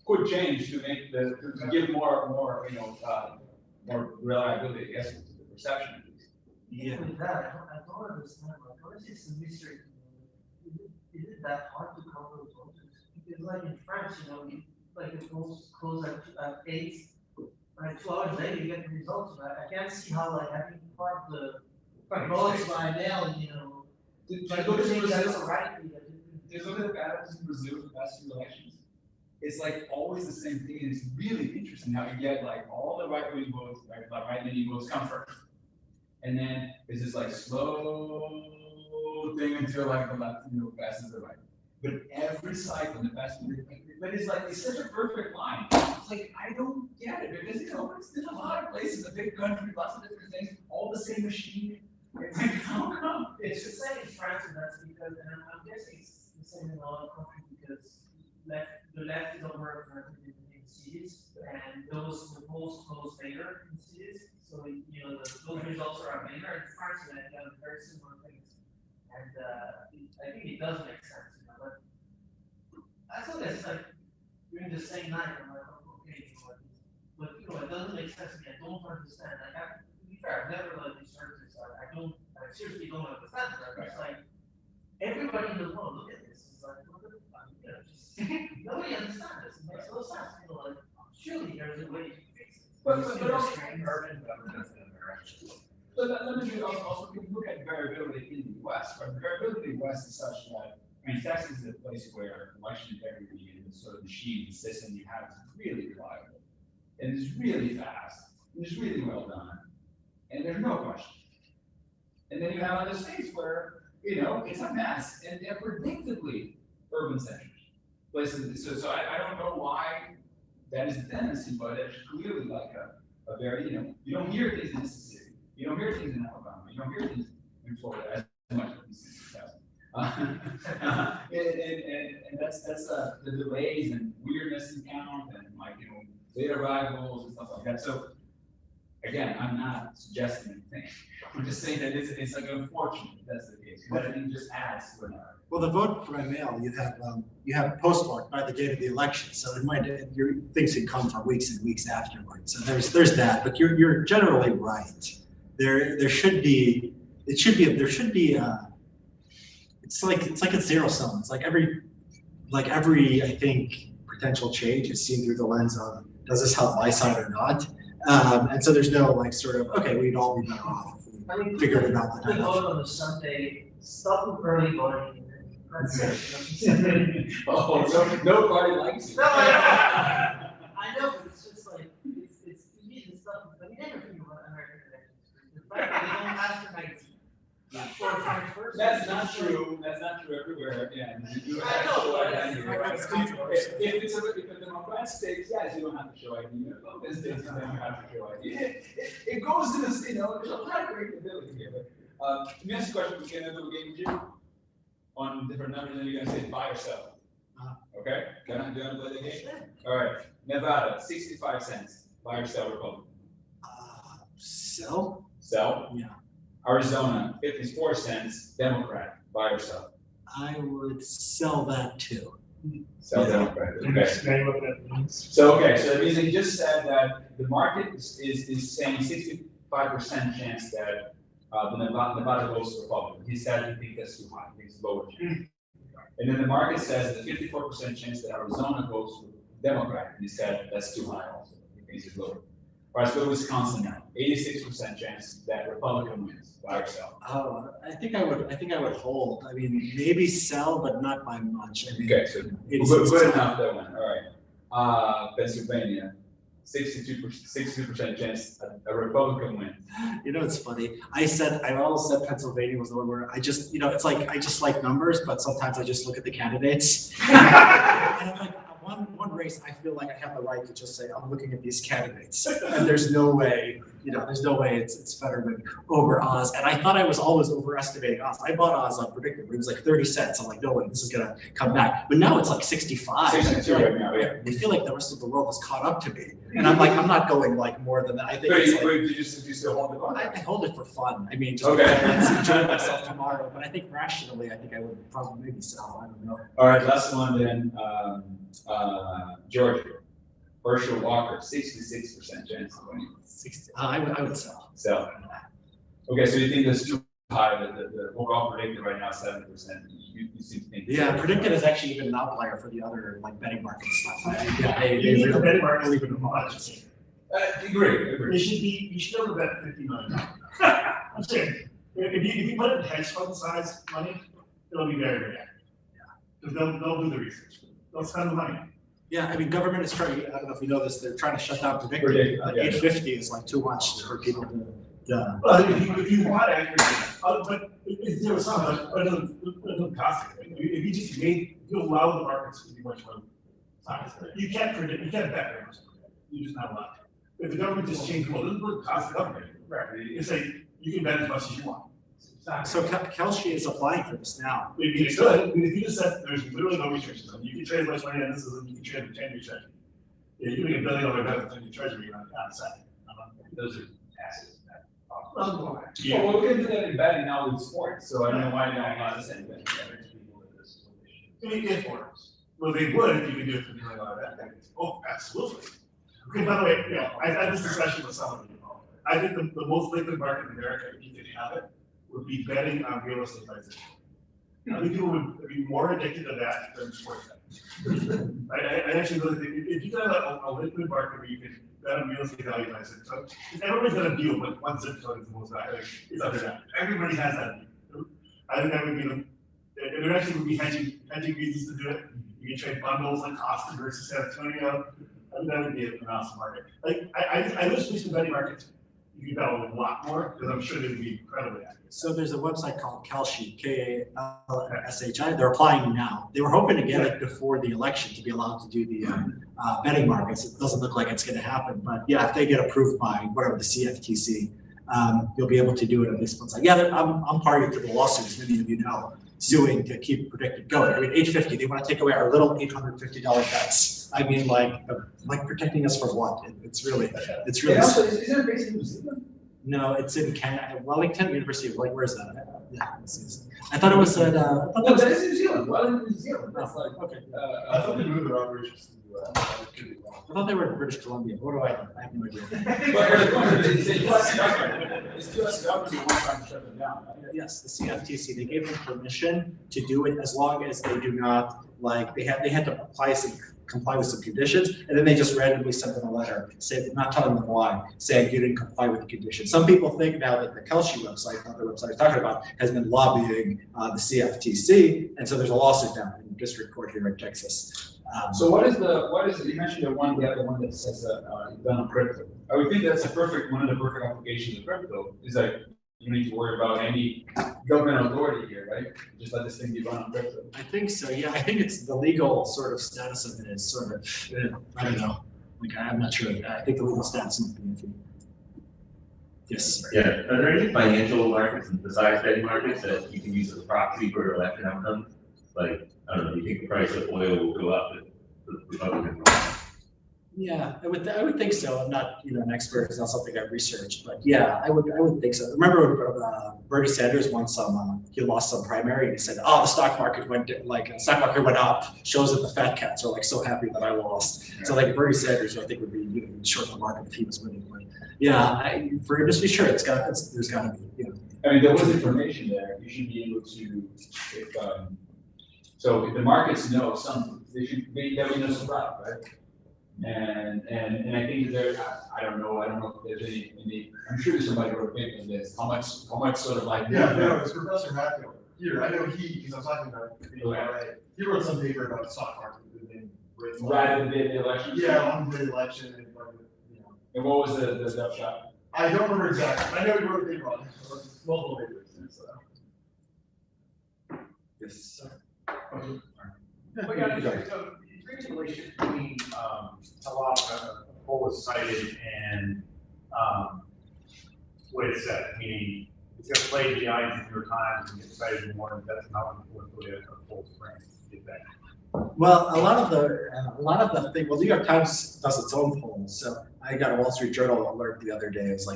could change to make to give more more reliability, I guess, to the perception at least. Yeah. With that, I don't understand. Like, what is this mystery? Is it that hard to count those voters? Because like in France, like the polls close at 8, like 2 hours later you get the results. Right? I can't see how like having part the votes by mail, Like look at Brazil. There's look at the patterns in Brazil the past few elections. It's like always the same thing. And it's really interesting how you get like all the right-wing votes, right-leaning votes come first. And then it's this like slow thing until like the left, passes the right. But every cycle in the past, but it's like it's such a perfect line. It's like I don't get it because it's in a lot of places, a big country, lots of different things, all the same machine. It's like how come? It's the same in France, and that's because, and I'm guessing it's the same in a lot of countries because the left is overrepresented in cities, and the polls close later in cities. So those results are later. In France, and they have very similar things, and I think it does make sense. But I thought it's like during the same night, I'm like, okay, but it doesn't make sense to me. I don't understand. To be fair, I've never researched this. I seriously don't understand it. It's like everybody in the world look at this, it's like, what the fuck, you know, just, nobody understands this, it makes no sense, you know, like, surely there's a way to fix it. But also, Urban governance and interaction. but let me also look at variability in the West, right? Variability in the West is such that, I mean, Texas is a place where election integrity and the sort of machine system you have is really reliable. And it's really fast, and it's really well done, and there's no question. And then you have other states where, you know, it's a mess, and they're predictably urban centers. Places, so I don't know why that is a tendency, but it's clearly like a very, you know, you don't hear things in Mississippi, you don't hear things in Alabama, you don't hear things in Florida as much as in 2000. And that's the delays and weirdness in count and like, you know, late arrivals and stuff like that. So again, I'm not suggesting anything. I'm just saying that it's like unfortunate that's the case. Because I think it just adds to another. Well, the vote by mail, you have postmarked by the date of the election, so it might, your things can come for weeks and weeks afterwards. So there's that, but you're generally right. There should be it's like a zero sum. It's like every I think potential change is seen through the lens of, does this help my side or not? And so there's no like sort of, okay, we'd all be better off if we figured it out. The vote on the Sunday, stop early voting. That's it. Oh, no party likes it. No, I know, but it's just like, it's easy and stuff, but we never think about American elections. The fact that they don't ask for 19. That's not true. That's not true everywhere. Yeah, you do have to show ID. If it's a Democrat state, yes, you don't have to show ID. In states, you don't have to show ID. It goes to this, you know, there's a lot of variability here. But let me ask you a question. We can do a game with you on different numbers, and you're gonna say buy or sell. Okay? Do you want to play the game? All right. Nevada, 65 cents. Buy or sell Republican? Sell? Sell? Yeah. Arizona, 54 cents, Democrat, buy or sell? I would sell that too. Sell Democrat, okay. Explain what that means. So that means he just said that the market is saying 65% chance that the Nevada goes Republican. He said he thinks that's too high, he thinks it's lower chance. And then the market says the 54% chance that Arizona goes Democrat, and he said that's too high also, he thinks it's lower. All right, let's go to Wisconsin now. 86% chance that Republican wins. Buy or sell? Oh, I think I would hold. I mean, maybe sell, but not by much. I mean, Okay, so good enough that one. All right. Pennsylvania, 62% chance a Republican wins. You know, it's funny. I always said Pennsylvania was the one where I just, you know, it's like I just like numbers, but sometimes I just look at the candidates. And I'm like, one race, I feel like I have the right to just say, I'm looking at these candidates, and there's no way, you know, it's Fetterman over Oz. And I thought I was always overestimating Oz. I bought Oz on predictable. It was like 30 cents. I'm like, no way, this is gonna come back. But now it's like 65. 62 right now, yeah. I feel like the rest of the world has caught up to me, and I'm like, I'm not going like more than that. I think it's like, you still hold the bond? I hold it for fun. I mean, just okay. Let's enjoy myself tomorrow. But I think rationally, I think I would probably maybe sell. I don't know. All right, last one then. Georgia, Herschel Walker, 66% chance of winning. 60. I would sell. Sell. Okay, so you think that's too high? The overall predicted right now 7%. You seem to think. Yeah, predicted is actually even an outlier for the other like betting market stuff. They You really betting market believe is in even much. Agree. You should never bet $50 million. I'm saying, if you put it in hedge fund size money, it'll be very, very accurate. Because they'll do the research. They'll spend the money. Yeah, I mean, government is trying. I don't know if you know this. They're trying to shut down predictive. Yeah. 850 is like too much for people to. Yeah. Well, if you want accuracy, but it's zero sum, but it doesn't cost anything. If you just you allow the markets to be much more size. You can't predict. You can't bet very much. You're just not allowed. If the government just changed, well, this would cost the government. Right. You say you can bet as much as you want. So Kelshi is applying for this now. If you could, if you just said there's literally no restrictions, you can trade as much money on this as you can trade the 10-year treasury. Yeah, you can make $1 billion bet with 10-year treasury on the side. Those are assets. Well, Yeah, well, we can do that in betting now with sports, so I don't know why they don't allow this in betting. Well, they would if you could do it for $1 million bet. Oh, absolutely. Okay, by the way, yeah, I had this discussion with someone. I think the most liquid market in America, if you could have it, would be betting on real estate prices. I think people would be more addicted to that than sports betting. I actually really think if you got a liquid market where you can bet on real estate value by zip code, everybody's got a deal, but one zip code is the most valuable. It's under that. Everybody has that. I think that would be and there actually would be hedging reasons to do it. You can trade bundles like Austin versus San Antonio. I think that would be an awesome market. Like I wish we should betting markets. You could bet a lot more because I'm sure they would be incredibly active. So there's a website called Kalshi, Kalshi. They're applying now. They were hoping to get it before the election to be allowed to do the betting markets. It doesn't look like it's going to happen, but yeah, if they get approved by whatever the CFTC, you'll be able to do it at least once. Yeah, I'm party to the lawsuits. Many of you know, suing to keep predicted going. I mean, 850. They want to take away our little $850 bets. I mean, like protecting us from what? It's really. And also, is there a base in New Zealand? No, it's in Canada, Wellington University. Like, where's that? Yeah, I thought it was at. No, that is New Zealand. Wellington, New Zealand. That's like. Okay. I thought they moved their operations to I thought they were in British Columbia. What do I know? I have no idea. It's US government. It's US government who wants to shut them down. Yes, the CFTC. They gave them permission to do it as long as they do not they had to comply with some conditions, and then they just randomly sent them a letter, not telling them why, saying you didn't comply with the conditions. Some people think now that the Kalshi website, another website I was talking about, has been lobbying the CFTC, and so there's a lawsuit down in the district court here in Texas. So what is you mentioned the one that says done on crypto. I would think that's one of the perfect applications of crypto is that you don't need to worry about any government authority here, right? Just let this thing be run on crypto. I think so, yeah. I think it's the legal sort of status of it is sort of, I don't know. Like, I'm not sure. I think the legal status might be iffy. Yes. Yeah. Are there any financial markets besides betting markets that you can use as a proxy for election outcomes? Like, I don't know, do you think the price of oil will go up if the Republicans win? Yeah, I would think so. I'm not an expert. It's not something I've researched, but yeah, I would think so. Remember Bernie Sanders won he lost some primary, and he said, "Oh, the stock market went up. Shows that the fat cats are so happy that I lost." Yeah. So Bernie Sanders, I think would be short the market if he was winning. But yeah, for industry, sure, there's got to be. I mean, there was information there. You should be able to, so if the markets know something, there be no surprise, right? And I think that I don't know if there's any, I'm sure there's somebody who wrote a paper on this, how much sort of it's Professor Hatfield. Here, I know because I'm talking about he wrote some paper about the stock market. Right at the election? Yeah, on the election. And what was the upshot? I don't remember exactly. I know he wrote a paper on it. Multiple papers. Yes. Okay. But yeah, so the relation between a lot of poll is cited and what it said, meaning it's going to play the eyes in your times and get cited more, and that's not what a poll's frame is that. Well, a lot of the thing. Well, New York Times does its own polls. So I got a Wall Street Journal alert the other day. It's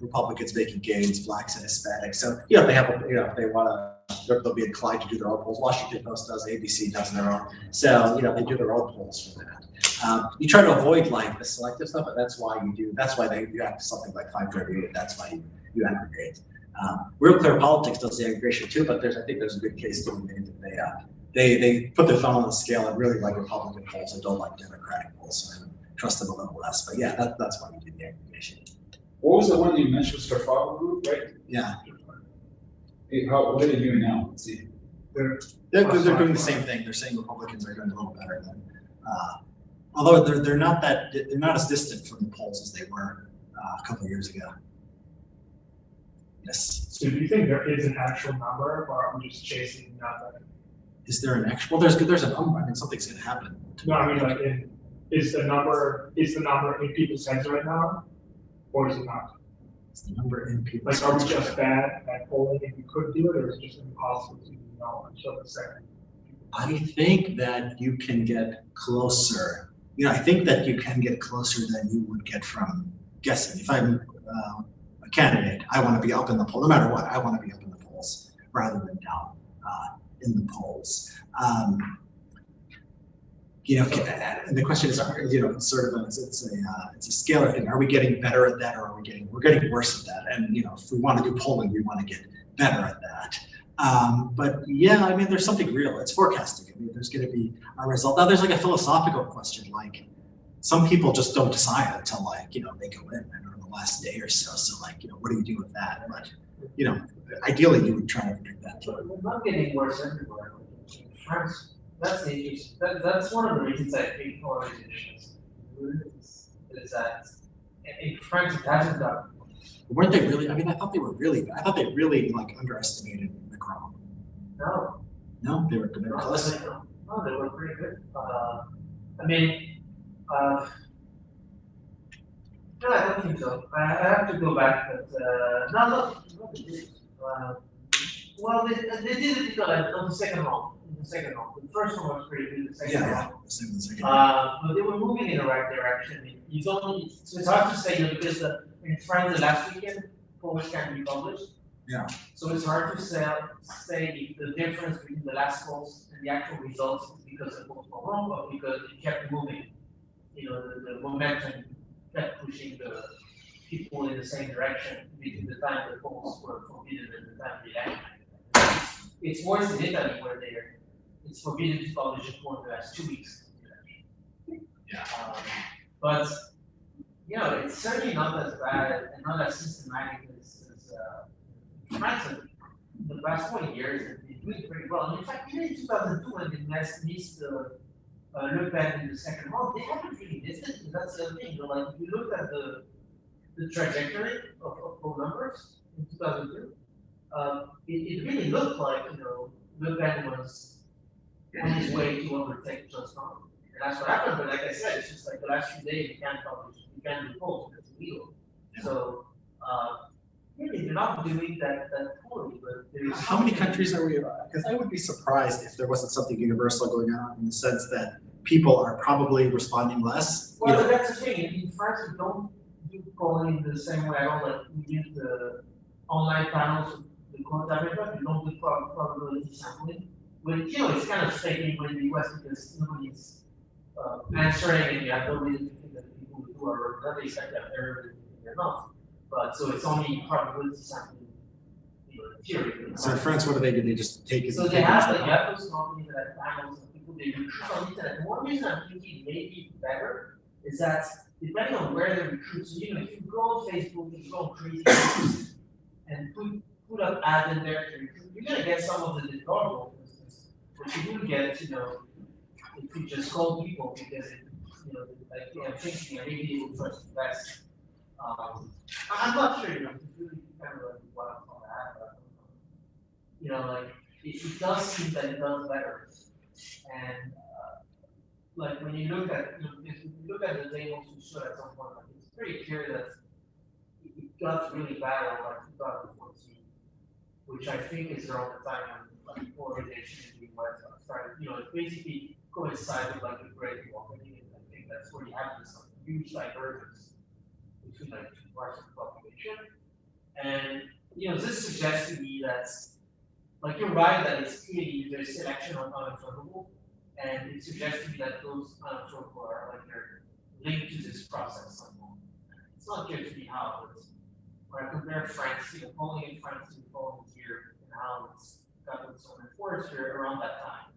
Republicans making gains, blacks and Hispanics. So if they have if they want to, they'll be inclined to do their own polls. Washington Post does, ABC does their own. So they do their own polls for that. You try to avoid the selective stuff, but that's why you do. That's why you have something like 538. That's why you aggregate. Real Clear Politics does the aggregation too, but I think there's a good case to be made that they put their thumb on the scale and really like Republican polls and don't like Democratic polls. So I trust them a little less. But yeah, that's why we did the aggregation. What was the one you mentioned? Starfall Group, right? Yeah. What are they doing now? Let's see. They're doing the same thing. They're saying Republicans are doing a little better than. Although they're not as distant from the polls as they were a couple of years ago. Yes. So do you think there is an actual number, or are we just chasing nothing? Is there an actual? Well, there's a number. I mean, something's going to happen. No, I mean, is the number in people's heads right now, or is it not? Is the number in people's heads? Are we just bad at polling and we could do it, or is it just impossible to know until the second? I think that you can get closer. I think that you can get closer than you would get from guessing. If I'm a candidate, I want to be up in the poll. No matter what, I want to be up in the polls rather than down in the polls. And the question is, sort of it's a scalar thing. Are we getting better at that, or we're getting worse at that? And if we want to do polling, we want to get better at that. But yeah, I mean, there's something real. It's forecasting. I mean, there's going to be a result. Now, there's like a philosophical question, like some people just don't decide until like, you know, they go in and on the last day or so. So like, you know, what do you do with that? But, you know, ideally you would try to predict that. We're not getting worse everywhere. In France, that's the issue. That's one of the reasons I hate polarizations. Is that in France it hasn't done. Weren't they really? I mean, I thought they were really bad. I thought they really like underestimated Macron. No. No, they were close. No, they were pretty good. I mean, no, I don't think so. I have to go back, but no, they did. Well, they did it on the second round. In the second round, the first one was pretty good. The second round, Same the second. but they were moving in the right direction. You don't. It's hard to say, you know, because in France the last weekend polls can be published. Yeah. So it's hard to say if the difference between the last polls and the actual results is because the polls were wrong or because it kept moving. You know, the momentum kept pushing the people in the same direction between the time the polls were forbidden and the time the election. It's worse in Italy where it's forbidden to publish a poll in the last 2 weeks. Yeah. But you know, it's certainly not as bad and not as systematic as France. In the past 20 years have been doing pretty well. And in fact, even in 2002, when they missed Le Pen in the second round, they haven't really missed it. That's the other thing. You know, like if you look at the trajectory of poll numbers in 2002, it really looked like, you know, Le Pen was on his way to overtake Johnson. And that's what happened. But like I said, it's just like the last few days you can't publish, you can't do polls, it's illegal. So really, they're not doing that poorly. But there's how many countries are we? Because I would be surprised if there wasn't something universal going on in the sense that people are probably responding less. Well, that's the thing. In France, we don't do polling the same way at all. Like we use the online panels, the quota method. We don't do probability sampling. But you know, it's kind of fake in the US because nobody's answering, and you have no reason to think that the people who are not expect that they're not. But so it's only probability sampling, you know, theory. So in France, what do? They just take it. So they have like those companies that have panels of people they recruit on the internet. One reason I'm thinking maybe better is that depending on where they recruit, so you know, if you go on Facebook, if you go on crazy places and put up ads in there to recruit, you're gonna get some of the deplorable business. But you do get, you know, if you just call people because it, you know, like I'm thinking maybe it will trust the best. I'm not sure, you know, it's really kind of like what I'm talking about, but you know, like it does seem that it does better. And like when you look at, you know, if you look at the tables we showed at some point, like, it's pretty clear that it got really bad on like 2014, which I think is around the time when like polarization in the US started, you know, it basically coincided with like the Great Awakening, and I think that's where you have this like, huge divergence between like two parts of the population. And you know, this suggests to me that like you're right that it's clearly there's selection on unobservable, and it suggests to me that those unobservable are like they're linked to this process somehow. It's not clear to me how, but when I compare France, you know, polling in France to polling here, and how it's gotten so enforced here around that time,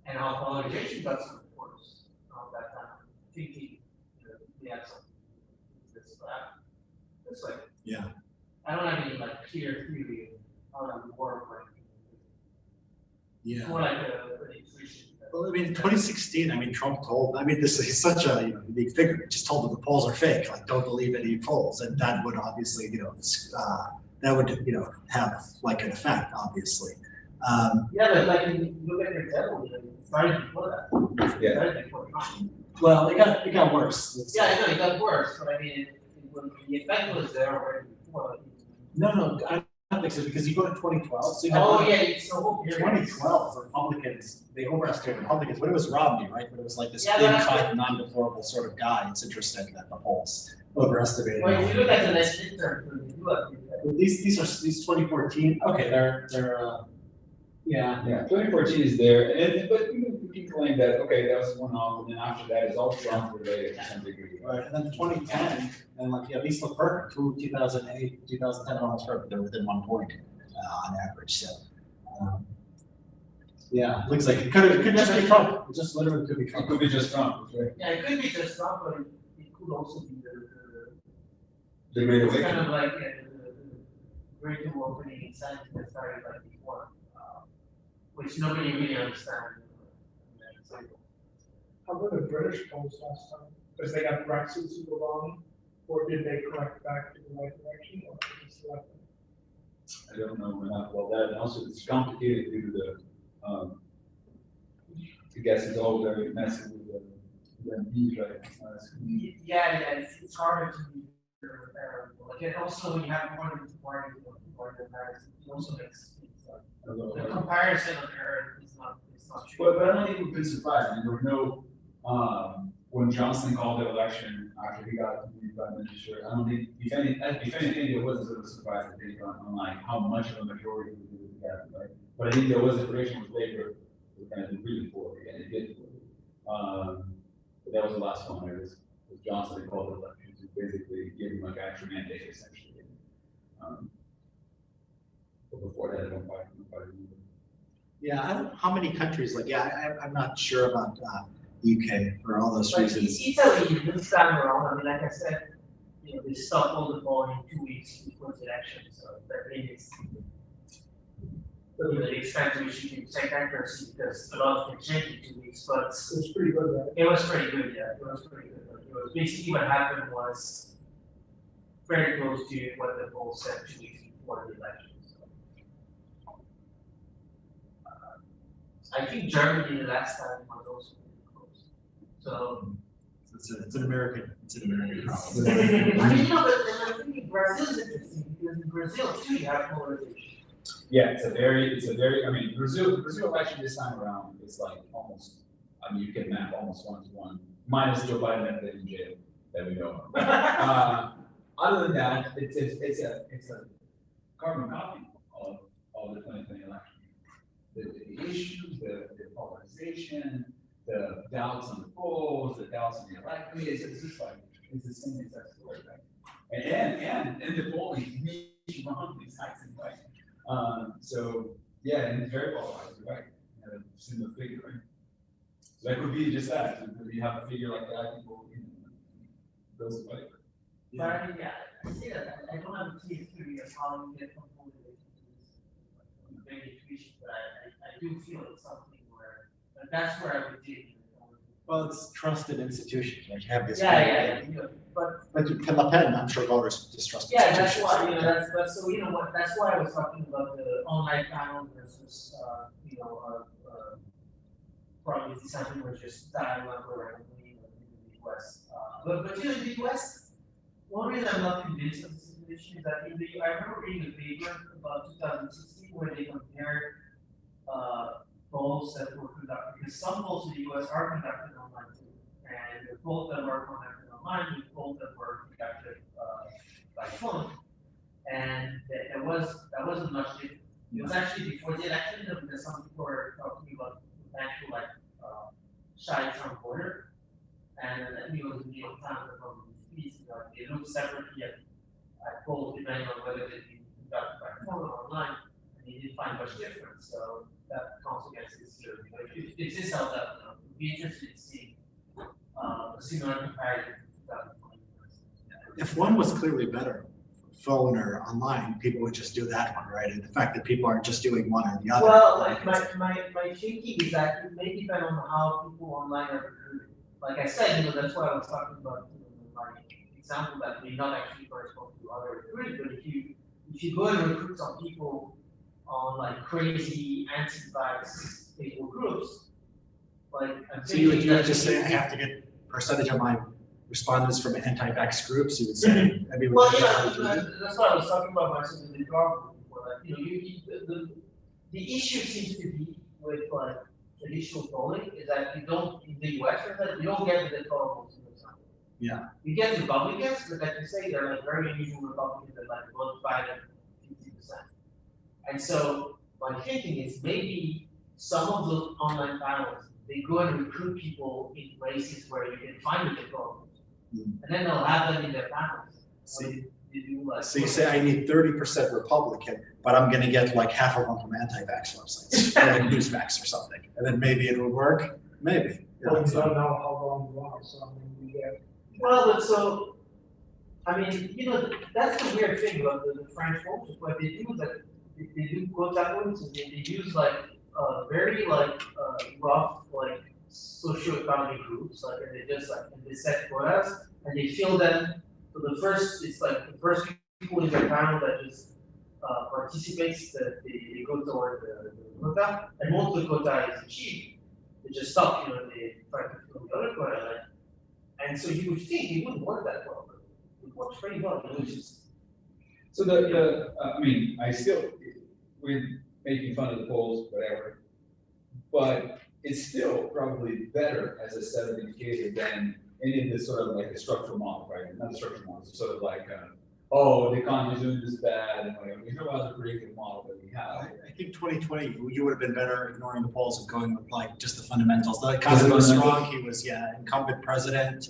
and how polarization got so enforced around that time, thinking, you know, we have something to do with this, but it's like, yeah. I don't have any like clear theory of how that would work, like, yeah. More like an intuition. Well, I mean, in 2016, I mean, Trump told, I mean, this is such a, you know, unique figure. He just told them the polls are fake, like, don't believe any polls. And that would obviously, you know, that would, you know, have like an effect, obviously. Yeah, but like, you look at your example, you know, it started before that. Yeah. It started before Trump. Well, it got worse. Yeah, I know, it got worse, but I mean, the effect was there already before. Like, No, I don't think so, because you go to 2012. So you oh, yeah, it's the whole period. 2012, Republicans, they overestimated Republicans, but it was Romney, right? But it was like this Yeah, big, non-deplorable sort of guy. It's interesting that the polls overestimated. Well, if you look at the next midterm, you do have These 2014. Okay, they're yeah. Yeah, 2014 is there, but you can claim that, okay, that was one off, and then after that is all Trump related to some degree. Right, and then 2010, and like, yeah, these look perfect. Through 2008, 2010, almost perfect. They're within 1 point on average. So, Yeah, looks like it could just be Trump. It just literally could be It Trump. could be just Trump, right? Yeah, it could be just Trump, but it could also be The Great it's kind Awakening. of like the great awakening in science that started like before, which nobody really understands. How about the British polls last time? Because they got Brexit super wrong, or did they correct back to the right direction, or just left them? I don't know, we're not, well, that, and also it's complicated due to the guess it's all very messy with the news, right? Yeah, it's harder to be comparable. Like, and also when you have more than two parties, it also makes things like, the comparison of error is not true. But I don't think we've been surprised, I mean, there was no, when Johnson called the election after he got prime minister, I don't think, if anything, there was a sort of surprise, I think, on like how much of a majority we would get, right? But I think there was a prediction with Labour, was going to do really poorly, and it did poorly. But that was the last one, it was Johnson that called the election to basically give him like extra mandate, essentially. But before that, nobody. Yeah, I don't know how many countries, like, I'm not sure about UK for all those But reasons. Italy, this time around, I mean, like I said, you know, they stopped all the voting 2 weeks before the election, so that means you know, they expect we should do second accuracy because a lot can change in 2 weeks, but It's pretty good, right? it was pretty good, yeah, it was pretty good. Like, it was basically what happened was very close to what the poll said 2 weeks before the election. So. I think Germany the last time was also pretty close. So It's an American problem. I mean, you know, but I think Brazil is interesting because in Brazil too you have polarization. Yeah, it's a very, I mean, Brazil election this time around is like almost, I mean, you can map almost 1-to-1, minus Joe Biden and in jail that we know of. Other than that, it's a carbon copy of the 2020 election. The issues, the polarization, the doubts on the polls, the doubts on the election, I mean, it's just like, it's the same exact story, right? And the polling, really wrong exactly, right? So yeah, and it's very polarized, right? Similar figure, right? So that could be just that. If you have a figure like that, people, you know, goes away. But I mean, yeah, I see that. I don't have a clear theory of how you get from polarization to this very intuition, but I do feel it's something where that's where I would dig. Well, it's trusted institutions, right? You have this. Yeah, but Like Le Pen, I'm sure voters distrust yeah, that's institutions. why, you know, that's so, you know what, that's why I was talking about the online panel versus, you know, probably something was just dialogue or in the US. But you know, in the US, one reason I'm not convinced of the situation is that I remember reading a paper about 2016 where they compared polls that were conducted, because some polls in the US are conducted online too, and the polls that were conducted online, the polls that were conducted by phone, and that wasn't much different. It was actually before the election, because some people were talking about the actual like shy Trump voter, and it was in the New York Times from the piece, you know, they looked separately at polls depending on whether they'd been conducted by phone or online, and they didn't find much difference. So that counts against this year. If this held up, you know, we'd be interested in seeing a similar comparison to 2020. If one was clearly better, phone or online, people would just do that one, right? And the fact that people aren't just doing one or the other. Well, like my thinking is that it may depend on how people online are recruited. Like I said, you know, that's why I was talking about, you know, my example that may not actually correspond to other recruiting, but if you go and recruit some people on like crazy anti-vax Facebook groups, like I'm So you would thinking just say, I have to get percentage of my respondents from anti-vax groups, you would say, I mean. well, yeah, that's what I was talking about myself in the problem before. Like, you know, the issue seems to be with like traditional polling is that you don't, in the US, for example, you don't get the electoral votes, for example. Yeah. You get Republicans, but like you say, they're like very unusual Republicans that like vote 5 and 50%. And so my thinking is maybe some of those online panels, they go and recruit people in places where you can find the electoral votes. And then they'll have them in their panels. See, they do like. So you say I need 30% Republican, but I'm gonna get like half of them from anti-vax websites, or like Newsmax or something, and then maybe it will work, maybe. Well, we don't know how long you are, so I mean, we get. Well, but so, I mean, you know, that's the weird thing about the French culture. What they do is that they do quota points, and they use like very like rough like socioeconomic groups, like, and they just like, and they set quotas, and they fill them. So the first, it's like the first people in their town that just participates, that they go toward the quota, and once the quota is achieved, they just stop, you know, they try to fill the other quota, like, and so you would think it wouldn't work that well, but it works pretty well, it was just. So I mean, we're making fun of the polls, whatever, but it's still probably better as a set of indicators than any of this sort of like a structural model, right? Not a structural model, it's sort of like, oh, the economy's doing this bad, and whatever. We know how the predictive model that we have. I think 2020, you would have been better ignoring the polls and going with like just the fundamentals. The economy was strong. He was, incumbent president.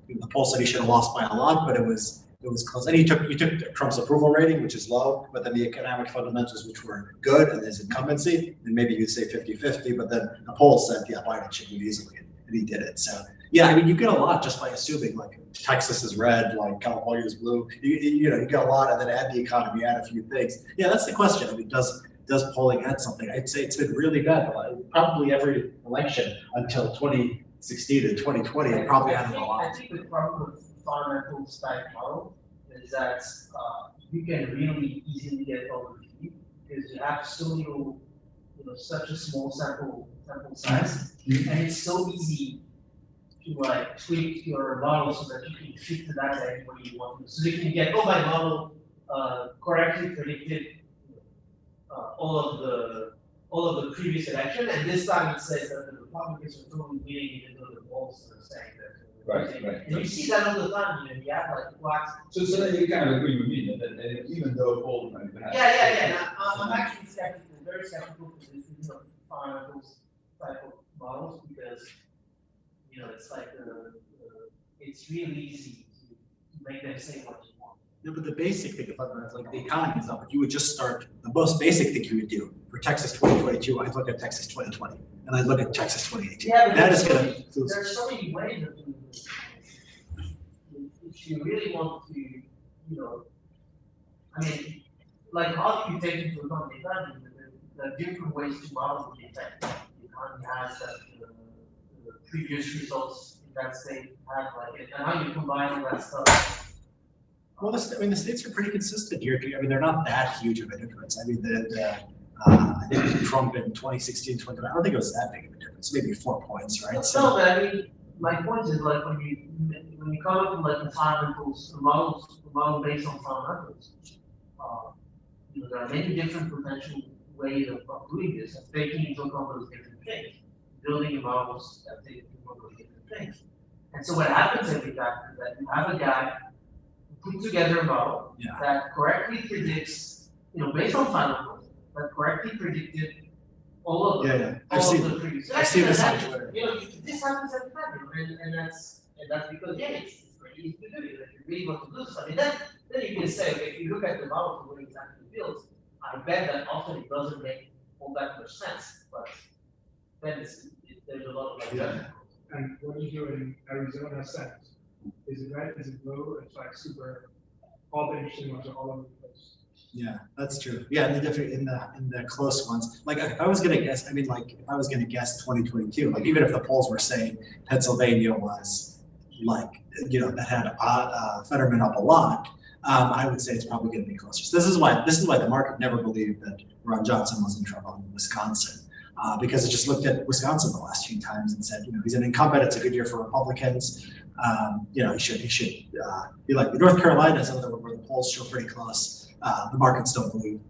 The poll said he should have lost by a lot, but it was close. And you took Trump's approval rating, which is low, but then the economic fundamentals, which were good, and his incumbency, and maybe you'd say 50-50, but then the poll said, yeah, Biden should win easily, and he did it. So yeah, I mean, you get a lot just by assuming like Texas is red, like California is blue. You know, you get a lot, and then add the economy, add a few things. Yeah, that's the question. I mean, does polling add something? I'd say it's been really bad. Probably every election until 2016 and 2020, it probably added a lot. I think the problem with fundamental type model is that you can really easily get overfeed because you have so little, you know, such a small sample size, and it's so easy to like tweak your model so that you can fit the data anywhere you want to. So you can get, oh, my model correctly predicted all of the previous election, and this time it says that the Republicans are totally winning, even though the polls are saying that. Right. And you see that all the time, you know, you have like blacks. So then you kind of agree with me that even though polls might have. Yeah. I'm actually skeptical, very skeptical for this, you know, fundamental type of models because, you know, it's like it's really easy to make them say what you want. Yeah, but the basic thing about that, like the economy is up, you would just start, the most basic thing you would do for Texas 2022, I'd look at Texas 2020, and I'd look at Texas 2018. Yeah, but that is there's so many ways of doing this. If you really want to, you know, I mean, like how do you take into account the economy? There are different ways to model the effect. The economy has that the previous results in that state have like it, and how you combine all that stuff. Well, the states are pretty consistent here. I mean, they're not that huge of a difference. I mean, I think Trump in 2016, 2020, I don't think it was that big of a difference. Maybe 4 points, right? No, but I mean, my point is like when you come up with like the fundamentals, the model based on fundamentals, you know, there are many different potential ways of doing this, and taking into account those different things, building the models that take into account those different things. And so what happens every time is that you have a guy put together a model that correctly predicts, you know, based on fundamentals, that correctly predicted all of the previous. I've seen this on Twitter. You know, this happens every time, and that's because it's pretty easy to do. If you really want to do something, then you can say, okay, if you look at the model for what it actually builds, I bet that often it doesn't make all that much sense, but then there's a lot of like And what do you do in Arizona sense? Is it red? Is it blue? It's like super, all the interesting ones are all over the place. Yeah, that's true. Yeah, in the close ones. Like if I was gonna guess, I mean, like if I was gonna guess 2022, like even if the polls were saying Pennsylvania was like, you know, that had Fetterman up a lot, I would say it's probably gonna be closer. So this is why the market never believed that Ron Johnson was in trouble in Wisconsin. Because it just looked at Wisconsin the last few times and said, you know, he's an incumbent. It's a good year for Republicans. You know, he should be like North Carolina is another one where the polls show pretty close. The markets don't believe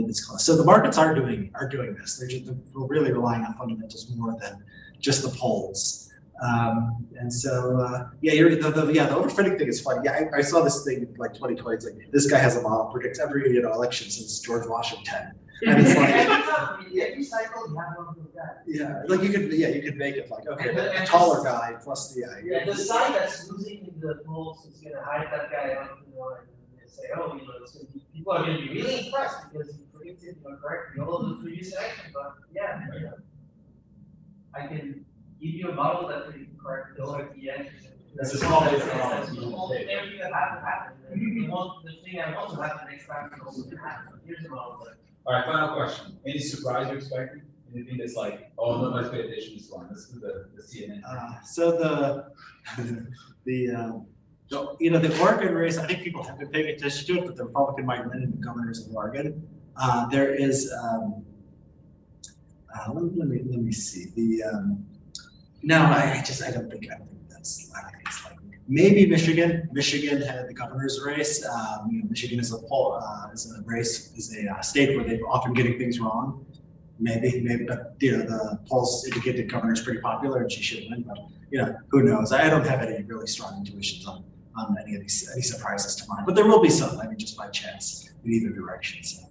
it's close. So the markets are doing this. They're really relying on fundamentals more than just the polls. And so the overfitting thing is funny. Yeah, I saw this thing like 2020. It's like this guy has a model, predicts every election since George Washington. And it's like every cycle you have one of those guys. Yeah, like you could make it like, okay, the taller guy plus the the side that's losing in the polls is gonna hide that guy up, you know, and say, oh, it's gonna be, people are gonna be really impressed because he predicted, correctly all of the previous election, but yeah, I can give you a model that can correct all of the answers. It's a small bit of Everything that hasn't happened, the thing I want to happen next time is also gonna happen. Here's the model. All right, final question. Any surprise you're expecting? Anything that's like, oh, no, let's pay attention to this one. This is the CNN. So the Oregon race, I think people have been paying attention to it, but the Republican might win in the governors of Oregon. There is, let me see, no, I don't think that's likely. Maybe Michigan had the governor's race. Michigan is a state where they're often getting things wrong. Maybe, but the polls indicate the governor's pretty popular and she should win. But who knows? I don't have any really strong intuitions on any surprises to mind. But there will be some. I mean, just by chance in either direction. So.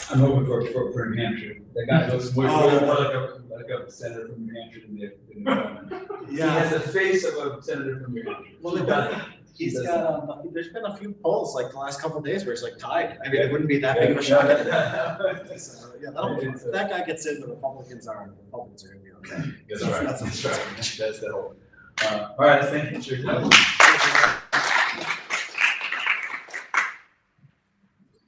I'm hoping for New Hampshire. That guy looks more like a senator from New Hampshire than the governor. Yeah. He has the face of a senator from New Hampshire. Well, he's got. There's been a few polls like the last couple of days where it's like tied. I mean, it wouldn't be that big of a shock. So, if that guy gets in, the Republicans are going to be okay. That's right. That's the hope. All right, thank you.